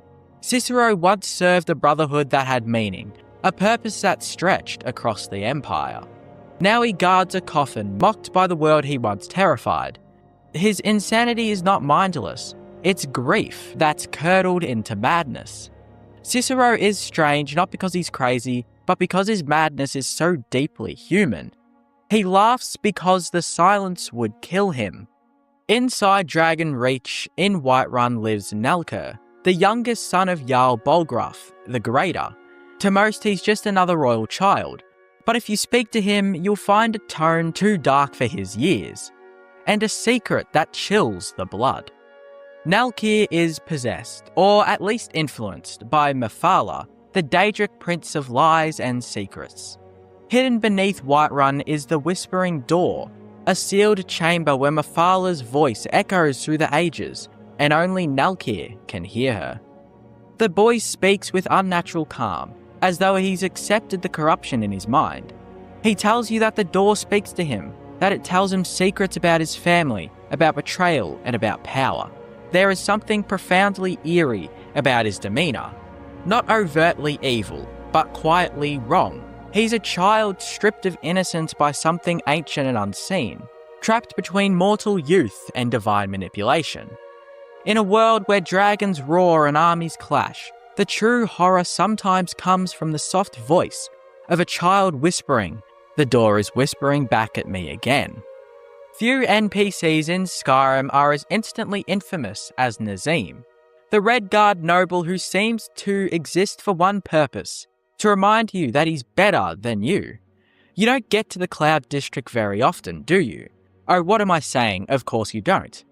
Cicero once served a brotherhood that had meaning, a purpose that stretched across the empire. Now he guards a coffin mocked by the world he once terrified. His insanity is not mindless, it's grief that's curdled into madness. Cicero is strange not because he's crazy, but because his madness is so deeply human. He laughs because the silence would kill him. Inside Dragon Reach, in Whiterun, lives Nelker, the youngest son of Jarl Bolgraf, the Greater. To most, he's just another royal child, but if you speak to him, you'll find a tone too dark for his years, and a secret that chills the blood. Nalkir is possessed, or at least influenced, by Mephala, the Daedric Prince of Lies and Secrets. Hidden beneath Whiterun is the Whispering Door, a sealed chamber where Mephala's voice echoes through the ages, and only Nalkir can hear her. The boy speaks with unnatural calm, as though he's accepted the corruption in his mind. He tells you that the door speaks to him, that it tells him secrets about his family, about betrayal, and about power. There is something profoundly eerie about his demeanour. Not overtly evil, but quietly wrong. He's a child stripped of innocence by something ancient and unseen, trapped between mortal youth and divine manipulation. In a world where dragons roar and armies clash, the true horror sometimes comes from the soft voice of a child whispering, "The door is whispering back at me again." Few NPCs in Skyrim are as instantly infamous as Nazim, the Redguard noble who seems to exist for one purpose, to remind you that he's better than you. You don't get to the Cloud District very often, do you? Oh, what am I saying? Of course you don't.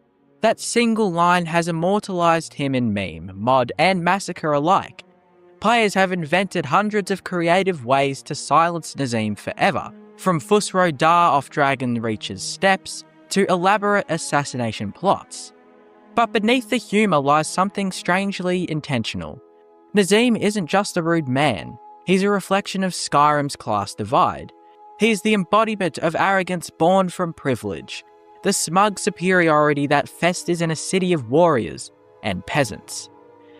That single line has immortalised him in meme, mod, and massacre alike. Players have invented hundreds of creative ways to silence Nazim forever, from Fusro Dar off Dragon Reach's steps to elaborate assassination plots. But beneath the humour lies something strangely intentional. Nazim isn't just a rude man, he's a reflection of Skyrim's class divide. He is the embodiment of arrogance born from privilege, the smug superiority that festers in a city of warriors and peasants.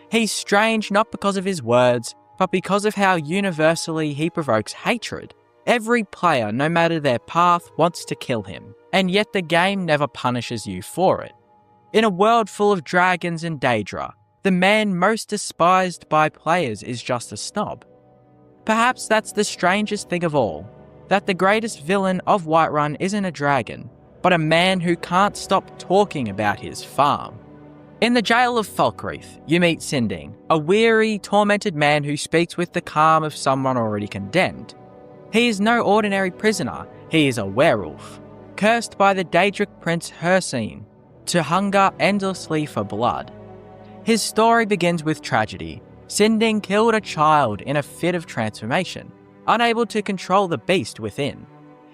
He's strange not because of his words, but because of how universally he provokes hatred. Every player, no matter their path, wants to kill him, and yet the game never punishes you for it. In a world full of dragons and Daedra, the man most despised by players is just a snob. Perhaps that's the strangest thing of all, that the greatest villain of Whiterun isn't a dragon, but a man who can't stop talking about his farm. In the jail of Falkreath, you meet Sinding, a weary, tormented man who speaks with the calm of someone already condemned. He is no ordinary prisoner, he is a werewolf, cursed by the Daedric prince Hircine to hunger endlessly for blood. His story begins with tragedy. Sinding killed a child in a fit of transformation, unable to control the beast within.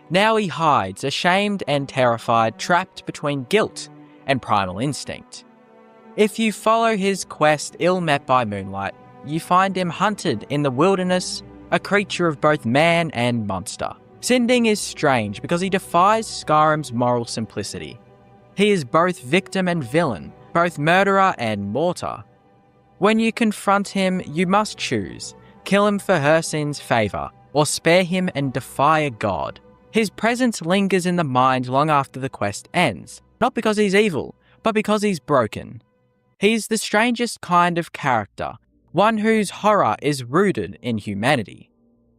Now he hides, ashamed and terrified, trapped between guilt and primal instinct. If you follow his quest ill met by moonlight, you find him hunted in the wilderness, a creature of both man and monster. Sinding is strange because he defies Skyrim's moral simplicity. He is both victim and villain, both murderer and mortar. When you confront him, you must choose: kill him for Hircine's favour, or spare him and defy a god. His presence lingers in the mind long after the quest ends, not because he's evil, but because he's broken. He's the strangest kind of character, one whose horror is rooted in humanity.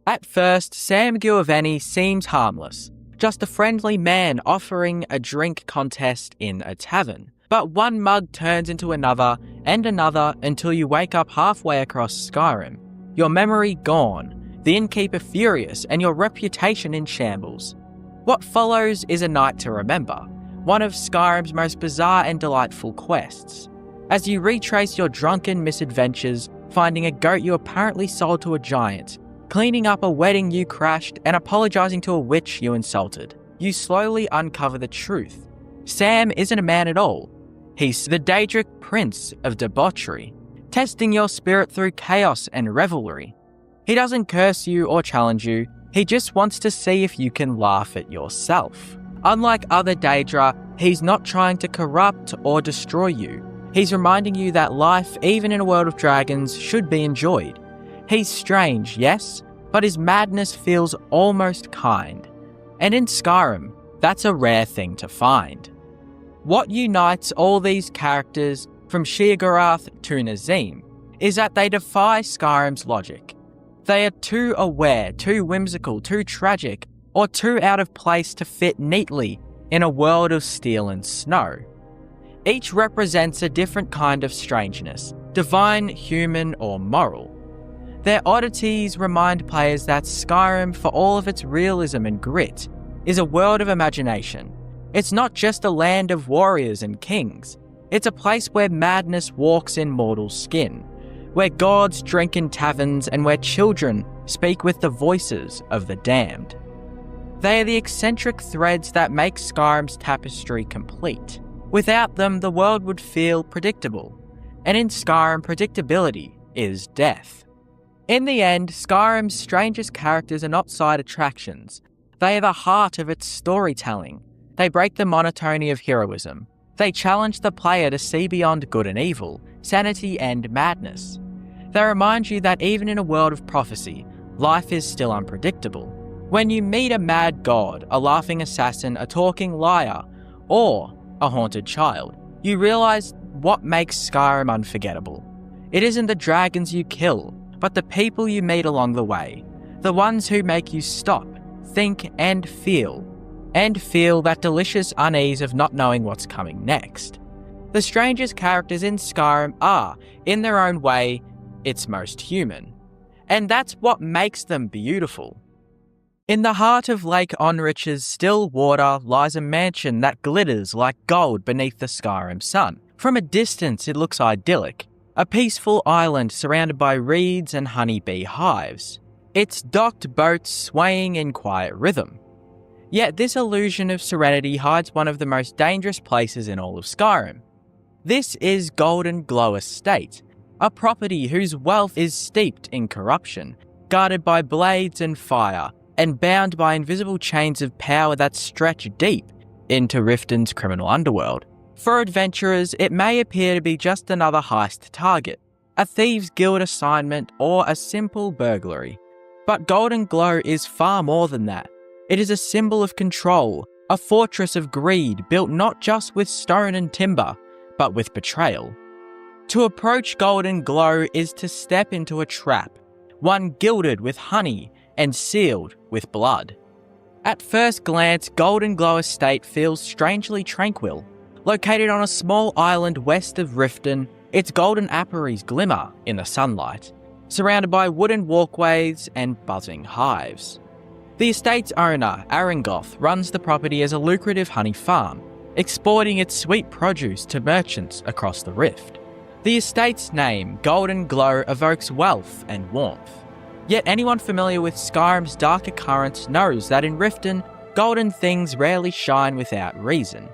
At first, Sam Giovanni seems harmless, just a friendly man offering a drink contest in a tavern. But one mug turns into another and another until you wake up halfway across Skyrim, your memory gone, the innkeeper furious, and your reputation in shambles. What follows is a night to remember, one of Skyrim's most bizarre and delightful quests. As you retrace your drunken misadventures, finding a goat you apparently sold to a giant, cleaning up a wedding you crashed, and apologising to a witch you insulted, you slowly uncover the truth. Sam isn't a man at all. He's the Daedric prince of debauchery, testing your spirit through chaos and revelry. He doesn't curse you or challenge you, he just wants to see if you can laugh at yourself. Unlike other Daedra, he's not trying to corrupt or destroy you. He's reminding you that life, even in a world of dragons, should be enjoyed. He's strange, yes, but his madness feels almost kind. And in Skyrim, that's a rare thing to find. What unites all these characters, from Sheogorath to Nazim, is that they defy Skyrim's logic. They are too aware, too whimsical, too tragic, or too out of place to fit neatly in a world of steel and snow. Each represents a different kind of strangeness, divine, human, or moral. Their oddities remind players that Skyrim, for all of its realism and grit, is a world of imagination. It's not just a land of warriors and kings. It's a place where madness walks in mortal skin, where gods drink in taverns, and where children speak with the voices of the damned. They are the eccentric threads that make Skyrim's tapestry complete. Without them, the world would feel predictable, and in Skyrim, predictability is death. In the end, Skyrim's strangest characters are not side attractions. They are the heart of its storytelling. They break the monotony of heroism. They challenge the player to see beyond good and evil, sanity and madness. They remind you that even in a world of prophecy, life is still unpredictable. When you meet a mad god, a laughing assassin, a talking liar, or a haunted child, you realise what makes Skyrim unforgettable. It isn't the dragons you kill, but the people you meet along the way, the ones who make you stop, think and feel that delicious unease of not knowing what's coming next. The strangest characters in Skyrim are, in their own way, its most human. And that's what makes them beautiful. In the heart of Lake Onrich's still water lies a mansion that glitters like gold beneath the Skyrim sun. From a distance it looks idyllic, a peaceful island surrounded by reeds and honeybee hives. Its docked boats swaying in quiet rhythm. Yet this illusion of serenity hides one of the most dangerous places in all of Skyrim. This is Golden Glow Estate, a property whose wealth is steeped in corruption, guarded by blades and fire, and bound by invisible chains of power that stretch deep into Riften's criminal underworld. For adventurers, it may appear to be just another heist target, a thieves' guild assignment, or a simple burglary. But Golden Glow is far more than that. It is a symbol of control, a fortress of greed built not just with stone and timber, but with betrayal. To approach Golden Glow is to step into a trap, one gilded with honey and sealed with blood. At first glance, Golden Glow Estate feels strangely tranquil. Located on a small island west of Riften, its golden apiaries glimmer in the sunlight, surrounded by wooden walkways and buzzing hives. The estate's owner, Arangoth, runs the property as a lucrative honey farm, exporting its sweet produce to merchants across the rift. The estate's name, Golden Glow, evokes wealth and warmth. Yet anyone familiar with Skyrim's darker currents knows that in Riften, golden things rarely shine without reason.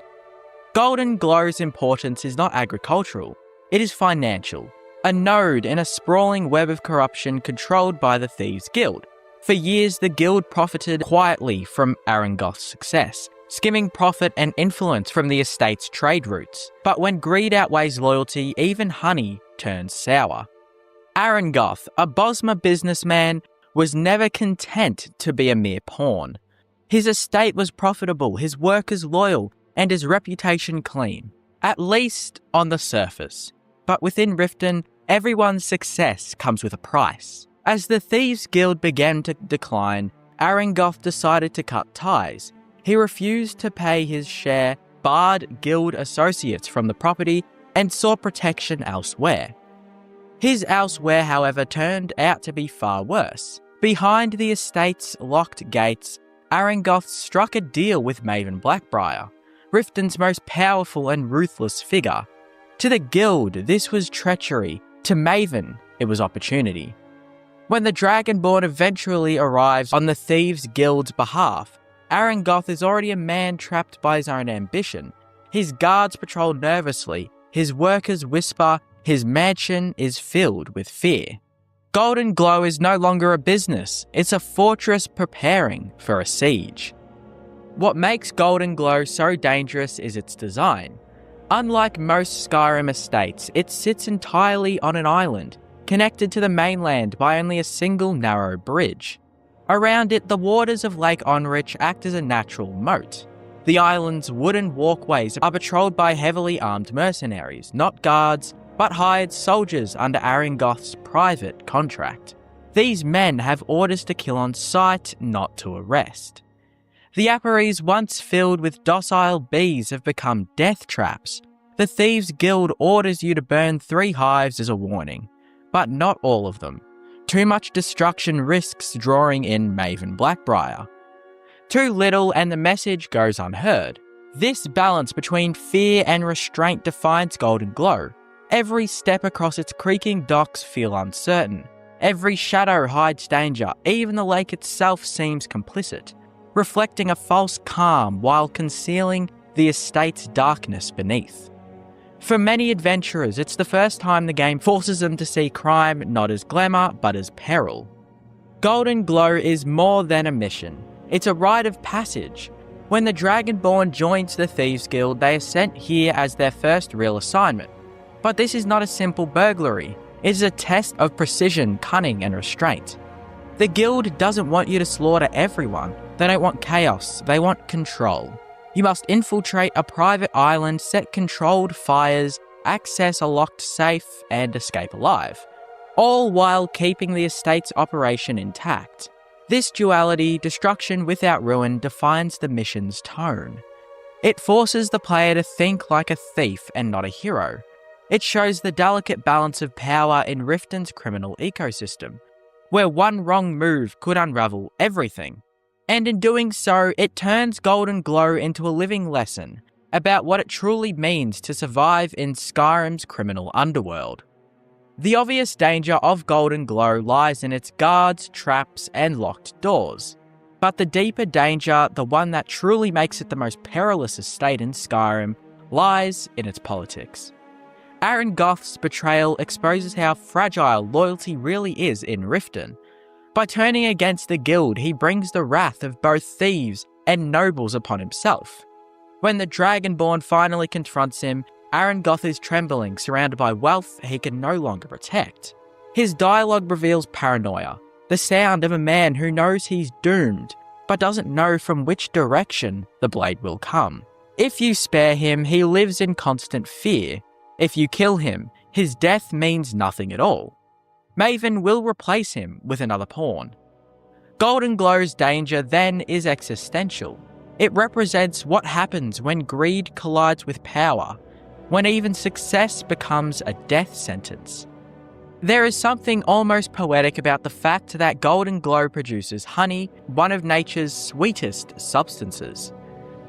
Golden Glow's importance is not agricultural, it is financial, a node in a sprawling web of corruption controlled by the Thieves' Guild. For years, the guild profited quietly from Arangoth's success, skimming profit and influence from the estate's trade routes. But when greed outweighs loyalty, even honey turns sour. Arangoth, a Bosma businessman, was never content to be a mere pawn. His estate was profitable, his workers loyal, and his reputation clean, at least on the surface. But within Riften, everyone's success comes with a price. As the Thieves' Guild began to decline, Arangoth decided to cut ties. He refused to pay his share, barred guild associates from the property, and sought protection elsewhere. His elsewhere, however, turned out to be far worse. Behind the estate's locked gates, Arangoth struck a deal with Maven Blackbriar, Riften's most powerful and ruthless figure. To the guild, this was treachery. To Maven, it was opportunity. When the Dragonborn eventually arrives on the Thieves' Guild's behalf, Arangoth is already a man trapped by his own ambition. His guards patrol nervously, his workers whisper, his mansion is filled with fear. Golden Glow is no longer a business, it's a fortress preparing for a siege. What makes Golden Glow so dangerous is its design. Unlike most Skyrim estates, it sits entirely on an island, connected to the mainland by only a single narrow bridge. Around it, the waters of Lake Onrich act as a natural moat. The island's wooden walkways are patrolled by heavily armed mercenaries, not guards, but hired soldiers under Arangoth's private contract. These men have orders to kill on sight, not to arrest. The apiaries once filled with docile bees have become death traps. The Thieves' Guild orders you to burn 3 hives as a warning, but not all of them. Too much destruction risks drawing in Maven Blackbriar. Too little and the message goes unheard. This balance between fear and restraint defines Golden Glow. Every step across its creaking docks feels uncertain. Every shadow hides danger, even the lake itself seems complicit, reflecting a false calm while concealing the estate's darkness beneath. For many adventurers, it's the first time the game forces them to see crime not as glamour, but as peril. Golden Glow is more than a mission. It's a rite of passage. When the Dragonborn joins the Thieves' Guild, they are sent here as their first real assignment. But this is not a simple burglary. It is a test of precision, cunning, and restraint. The guild doesn't want you to slaughter everyone. They don't want chaos, they want control. You must infiltrate a private island, set controlled fires, access a locked safe, and escape alive, all while keeping the estate's operation intact. This duality, destruction without ruin, defines the mission's tone. It forces the player to think like a thief and not a hero. It shows the delicate balance of power in Riften's criminal ecosystem, where one wrong move could unravel everything. And in doing so, it turns Golden Glow into a living lesson about what it truly means to survive in Skyrim's criminal underworld. The obvious danger of Golden Glow lies in its guards, traps, and locked doors. But the deeper danger, the one that truly makes it the most perilous estate in Skyrim, lies in its politics. Arangoth's betrayal exposes how fragile loyalty really is in Riften. By turning against the guild, he brings the wrath of both thieves and nobles upon himself. When the Dragonborn finally confronts him, Arangoth is trembling, surrounded by wealth he can no longer protect. His dialogue reveals paranoia, the sound of a man who knows he's doomed, but doesn't know from which direction the blade will come. If you spare him, he lives in constant fear. If you kill him, his death means nothing at all. Maven will replace him with another pawn. Golden Glow's danger then is existential. It represents what happens when greed collides with power, when even success becomes a death sentence. There is something almost poetic about the fact that Golden Glow produces honey, one of nature's sweetest substances.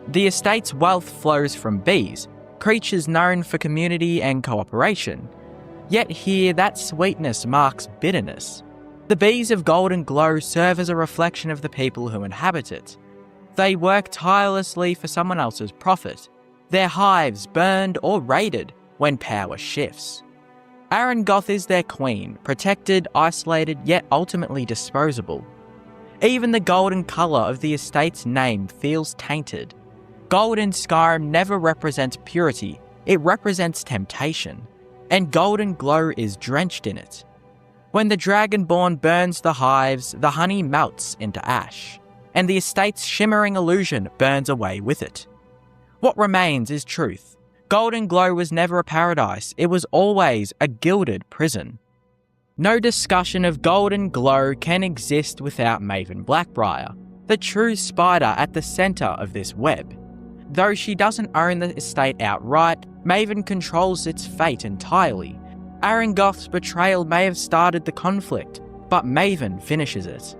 The estate's wealth flows from bees, creatures known for community and cooperation. Yet here, that sweetness marks bitterness. The bees of Golden Glow serve as a reflection of the people who inhabit it. They work tirelessly for someone else's profit, their hives burned or raided when power shifts. Arangoth is their queen, protected, isolated, yet ultimately disposable. Even the golden colour of the estate's name feels tainted. Gold in Skyrim never represents purity, it represents temptation, and Golden Glow is drenched in it. When the Dragonborn burns the hives, the honey melts into ash, and the estate's shimmering illusion burns away with it. What remains is truth. Golden Glow was never a paradise, it was always a gilded prison. No discussion of Golden Glow can exist without Maven Blackbriar, the true spider at the centre of this web. Though she doesn't own the estate outright, Maven controls its fate entirely. Arangoth's betrayal may have started the conflict, but Maven finishes it.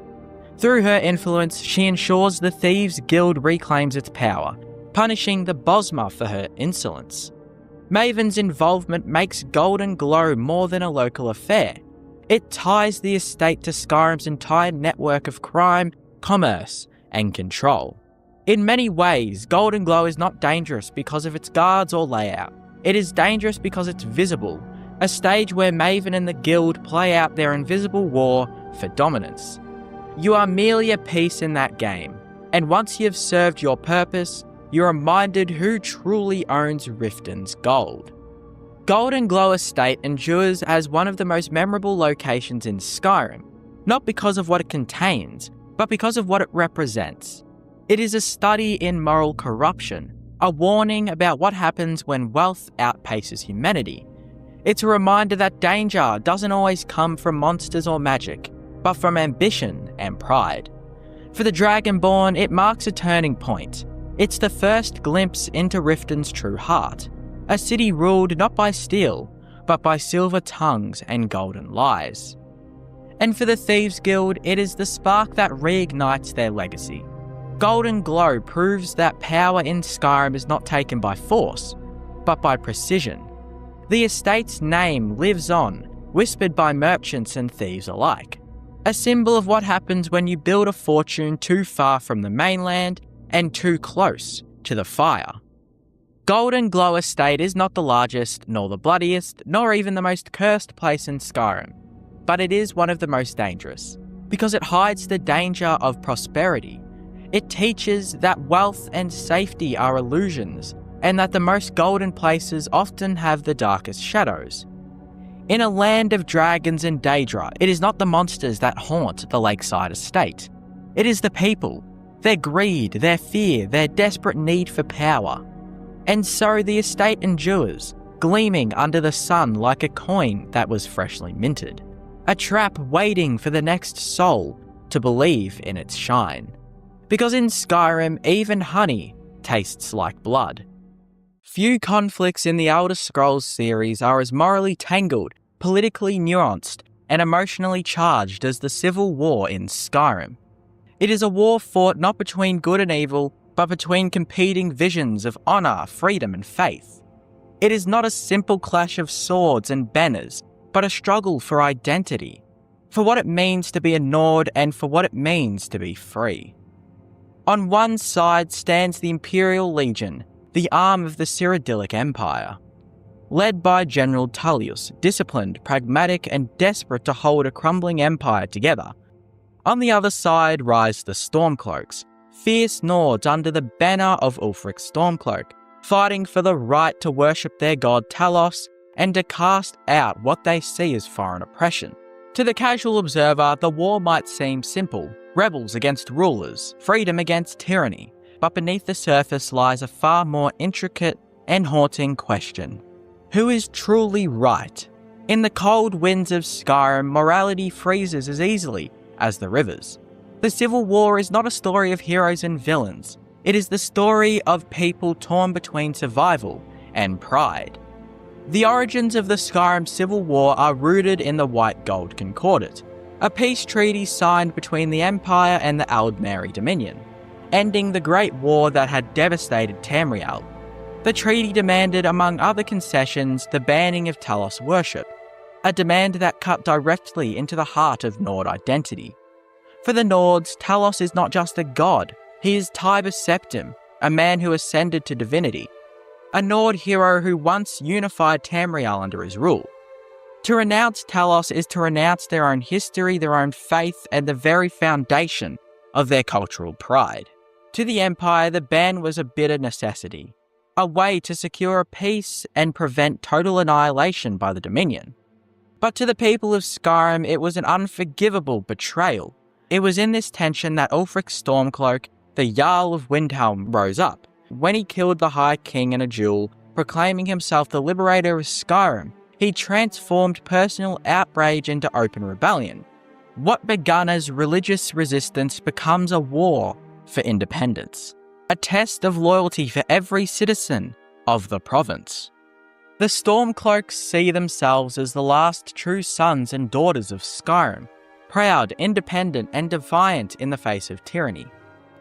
Through her influence, she ensures the Thieves' Guild reclaims its power, punishing the Bosma for her insolence. Maven's involvement makes Golden Glow more than a local affair. It ties the estate to Skyrim's entire network of crime, commerce, and control. In many ways, Golden Glow is not dangerous because of its guards or layout. It is dangerous because it's visible, a stage where Maven and the Guild play out their invisible war for dominance. You are merely a piece in that game, and once you've served your purpose, you're reminded who truly owns Riften's gold. Golden Glow Estate endures as one of the most memorable locations in Skyrim, not because of what it contains, but because of what it represents. It is a study in moral corruption, a warning about what happens when wealth outpaces humanity. It's a reminder that danger doesn't always come from monsters or magic, but from ambition and pride. For the Dragonborn, it marks a turning point. It's the first glimpse into Riften's true heart, a city ruled not by steel, but by silver tongues and golden lies. And for the Thieves' Guild, it is the spark that reignites their legacy. Golden Glow proves that power in Skyrim is not taken by force, but by precision. The estate's name lives on, whispered by merchants and thieves alike. A symbol of what happens when you build a fortune too far from the mainland and too close to the fire. Golden Glow Estate is not the largest, nor the bloodiest, nor even the most cursed place in Skyrim, but it is one of the most dangerous, because it hides the danger of prosperity. It teaches that wealth and safety are illusions, and that the most golden places often have the darkest shadows. In a land of dragons and Daedra, it is not the monsters that haunt the lakeside estate. It is the people, their greed, their fear, their desperate need for power. And so the estate endures, gleaming under the sun like a coin that was freshly minted. A trap waiting for the next soul to believe in its shine. Because in Skyrim, even honey tastes like blood. Few conflicts in the Elder Scrolls series are as morally tangled, politically nuanced, and emotionally charged as the civil war in Skyrim. It is a war fought not between good and evil, but between competing visions of honour, freedom, and faith. It is not a simple clash of swords and banners, but a struggle for identity, for what it means to be a Nord and for what it means to be free. On one side stands the Imperial Legion, the arm of the Cyrodiilic Empire. led by General Tullius, disciplined, pragmatic, and desperate to hold a crumbling empire together. On the other side rise the Stormcloaks, fierce Nords under the banner of Ulfric Stormcloak, fighting for the right to worship their god Talos and to cast out what they see as foreign oppression. To the casual observer, the war might seem simple: rebels against rulers, freedom against tyranny, but beneath the surface lies a far more intricate and haunting question. Who is truly right? In the cold winds of Skyrim, morality freezes as easily as the rivers. The Civil War is not a story of heroes and villains. It is the story of people torn between survival and pride. The origins of the Skyrim Civil War are rooted in the White Gold Concordat, a peace treaty signed between the Empire and the Aldmeri Dominion, ending the Great War that had devastated Tamriel. The treaty demanded, among other concessions, the banning of Talos worship, a demand that cut directly into the heart of Nord identity. For the Nords, Talos is not just a god, he is Tiber Septim, a man who ascended to divinity, a Nord hero who once unified Tamriel under his rule. To renounce Talos is to renounce their own history, their own faith, and the very foundation of their cultural pride. To the Empire, the ban was a bitter necessity, a way to secure peace and prevent total annihilation by the Dominion. But to the people of Skyrim, it was an unforgivable betrayal. It was in this tension that Ulfric Stormcloak, the Jarl of Windhelm, rose up. When he killed the High King in a duel, proclaiming himself the liberator of Skyrim, he transformed personal outrage into open rebellion. What begun as religious resistance becomes a war for independence, a test of loyalty for every citizen of the province. The Stormcloaks see themselves as the last true sons and daughters of Skyrim, proud, independent, and defiant in the face of tyranny.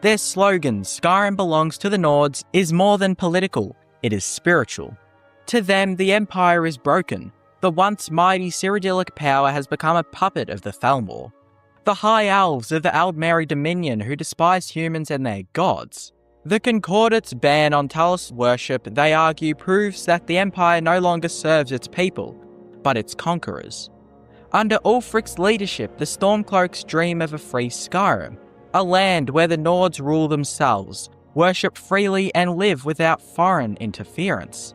Their slogan, "Skyrim belongs to the Nords," is more than political, it is spiritual. To them, the Empire is broken. The once mighty Cyrodiilic power has become a puppet of the Thalmor, the High Elves of the Aldmeri Dominion who despise humans and their gods. The Concordat's ban on Talos worship, they argue, proves that the Empire no longer serves its people, but its conquerors. Under Ulfric's leadership, the Stormcloaks dream of a free Skyrim, a land where the Nords rule themselves, worship freely, and live without foreign interference.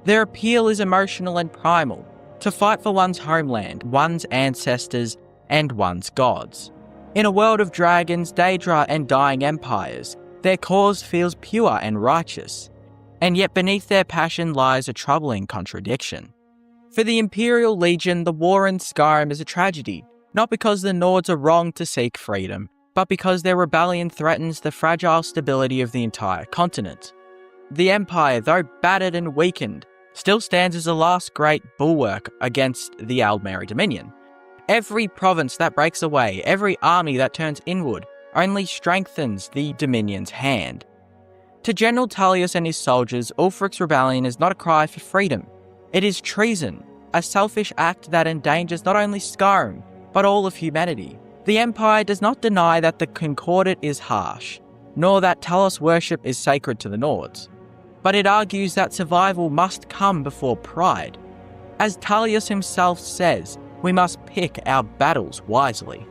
Their appeal is emotional and primal, to fight for one's homeland, one's ancestors, and one's gods. In a world of dragons, Daedra, and dying empires, their cause feels pure and righteous, and yet beneath their passion lies a troubling contradiction. For the Imperial Legion, the war in Skyrim is a tragedy, not because the Nords are wrong to seek freedom, but because their rebellion threatens the fragile stability of the entire continent. The Empire, though battered and weakened, still stands as the last great bulwark against the Aldmeri Dominion. Every province that breaks away, every army that turns inward, only strengthens the Dominion's hand. To General Tullius and his soldiers, Ulfric's rebellion is not a cry for freedom. It is treason, a selfish act that endangers not only Skyrim, but all of humanity. The Empire does not deny that the Concordat is harsh, nor that Talos worship is sacred to the Nords, but it argues that survival must come before pride. As Tullius himself says, we must pick our battles wisely.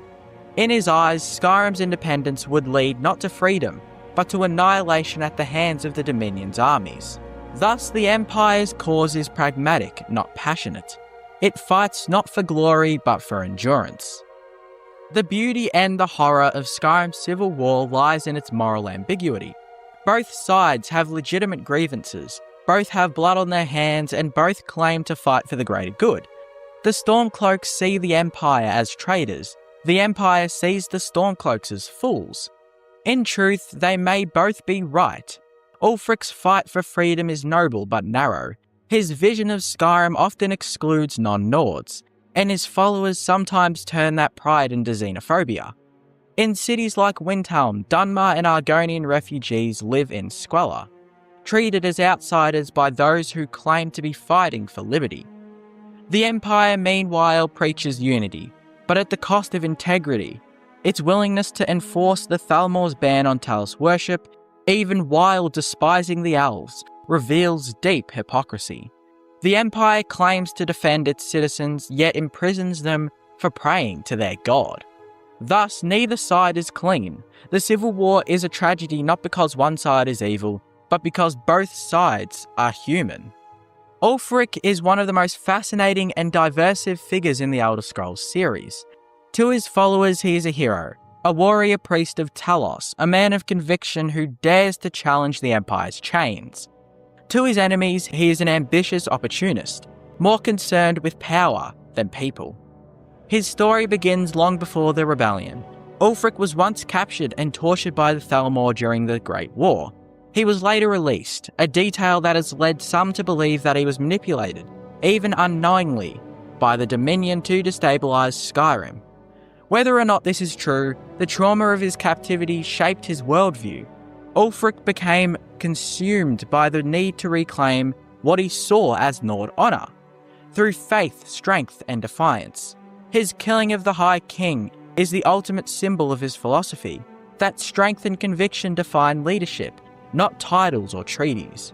In his eyes, Skyrim's independence would lead not to freedom, but to annihilation at the hands of the Dominion's armies. Thus, the Empire's cause is pragmatic, not passionate. It fights not for glory, but for endurance. The beauty and the horror of Skyrim's civil war lies in its moral ambiguity. Both sides have legitimate grievances, both have blood on their hands, and both claim to fight for the greater good. The Stormcloaks see the Empire as traitors. The Empire sees the Stormcloaks as fools. In truth, they may both be right. Ulfric's fight for freedom is noble but narrow. His vision of Skyrim often excludes non-Nords, and his followers sometimes turn that pride into xenophobia. In cities like Windhelm, Dunmer and Argonian refugees live in squalor, treated as outsiders by those who claim to be fighting for liberty. The Empire, meanwhile, preaches unity, but at the cost of integrity. Its willingness to enforce the Thalmor's ban on Talos worship, even while despising the elves, reveals deep hypocrisy. The Empire claims to defend its citizens, yet imprisons them for praying to their god. Thus, neither side is clean. The Civil War is a tragedy not because one side is evil, but because both sides are human. Ulfric is one of the most fascinating and diversive figures in the Elder Scrolls series. To his followers, he is a hero, a warrior priest of Talos, a man of conviction who dares to challenge the Empire's chains. To his enemies, he is an ambitious opportunist, more concerned with power than people. His story begins long before the rebellion. Ulfric was once captured and tortured by the Thalmor during the Great War. He was later released, a detail that has led some to believe that he was manipulated, even unknowingly, by the Dominion to destabilise Skyrim. Whether or not this is true, the trauma of his captivity shaped his worldview. Ulfric became consumed by the need to reclaim what he saw as Nord honour, through faith, strength and defiance. His killing of the High King is the ultimate symbol of his philosophy, that strength and conviction define leadership, not titles or treaties.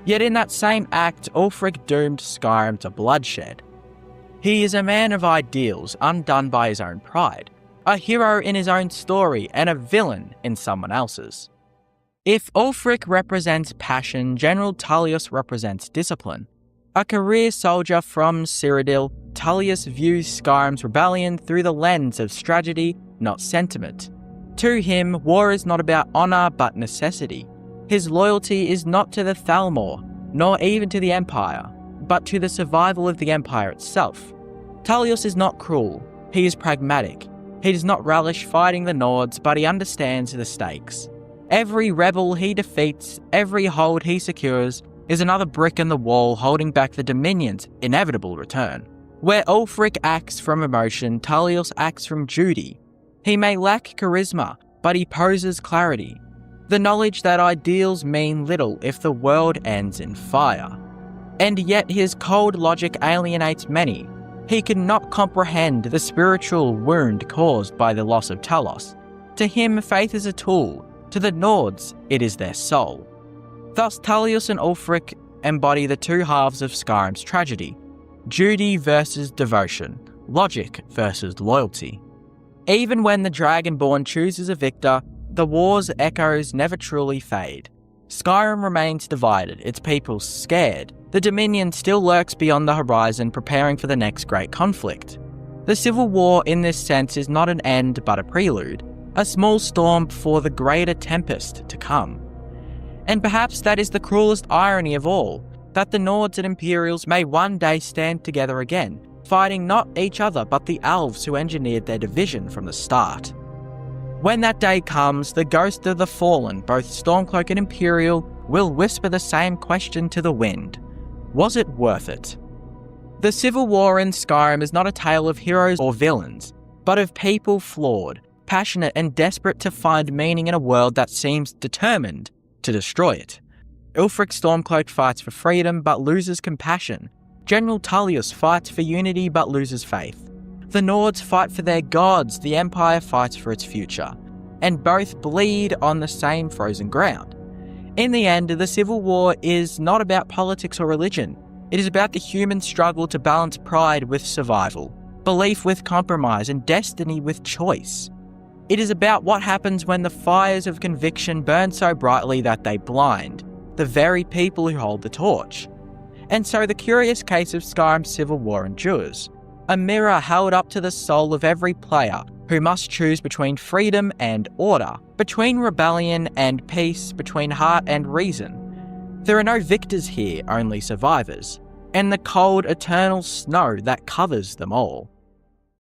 Yet in that same act, Ulfric doomed Skyrim to bloodshed. He is a man of ideals, undone by his own pride, a hero in his own story and a villain in someone else's. If Ulfric represents passion, General Tullius represents discipline. A career soldier from Cyrodiil, Tullius views Skyrim's rebellion through the lens of strategy, not sentiment. To him, war is not about honour but necessity. His loyalty is not to the Thalmor, nor even to the Empire, but to the survival of the Empire itself. Tullius is not cruel, he is pragmatic. He does not relish fighting the Nords, but he understands the stakes. Every rebel he defeats, every hold he secures, is another brick in the wall holding back the Dominion's inevitable return. Where Ulfric acts from emotion, Tullius acts from duty. He may lack charisma, but he poses clarity. The knowledge that ideals mean little if the world ends in fire. And yet his cold logic alienates many. He cannot comprehend the spiritual wound caused by the loss of Talos. To him, faith is a tool. To the Nords, it is their soul. Thus, Tullius and Ulfric embody the two halves of Skyrim's tragedy: duty versus devotion, logic versus loyalty. Even when the Dragonborn chooses a victor, the war's echoes never truly fade. Skyrim remains divided, its people scared. The Dominion still lurks beyond the horizon, preparing for the next great conflict. The Civil War in this sense is not an end but a prelude, a small storm before the greater tempest to come. And perhaps that is the cruelest irony of all, that the Nords and Imperials may one day stand together again, fighting not each other but the elves who engineered their division from the start. When that day comes, the ghost of the fallen, both Stormcloak and Imperial, will whisper the same question to the wind: was it worth it? The Civil War in Skyrim is not a tale of heroes or villains, but of people flawed, passionate and desperate to find meaning in a world that seems determined to destroy it. Ulfric Stormcloak fights for freedom but loses compassion. General Tullius fights for unity but loses faith. The Nords fight for their gods, the Empire fights for its future, and both bleed on the same frozen ground. In the end, the Civil War is not about politics or religion. It is about the human struggle to balance pride with survival, belief with compromise, and destiny with choice. It is about what happens when the fires of conviction burn so brightly that they blind the very people who hold the torch. And so the curious case of Skyrim's Civil War endures, a mirror held up to the soul of every player who must choose between freedom and order, between rebellion and peace, between heart and reason. There are no victors here, only survivors, and the cold, eternal snow that covers them all.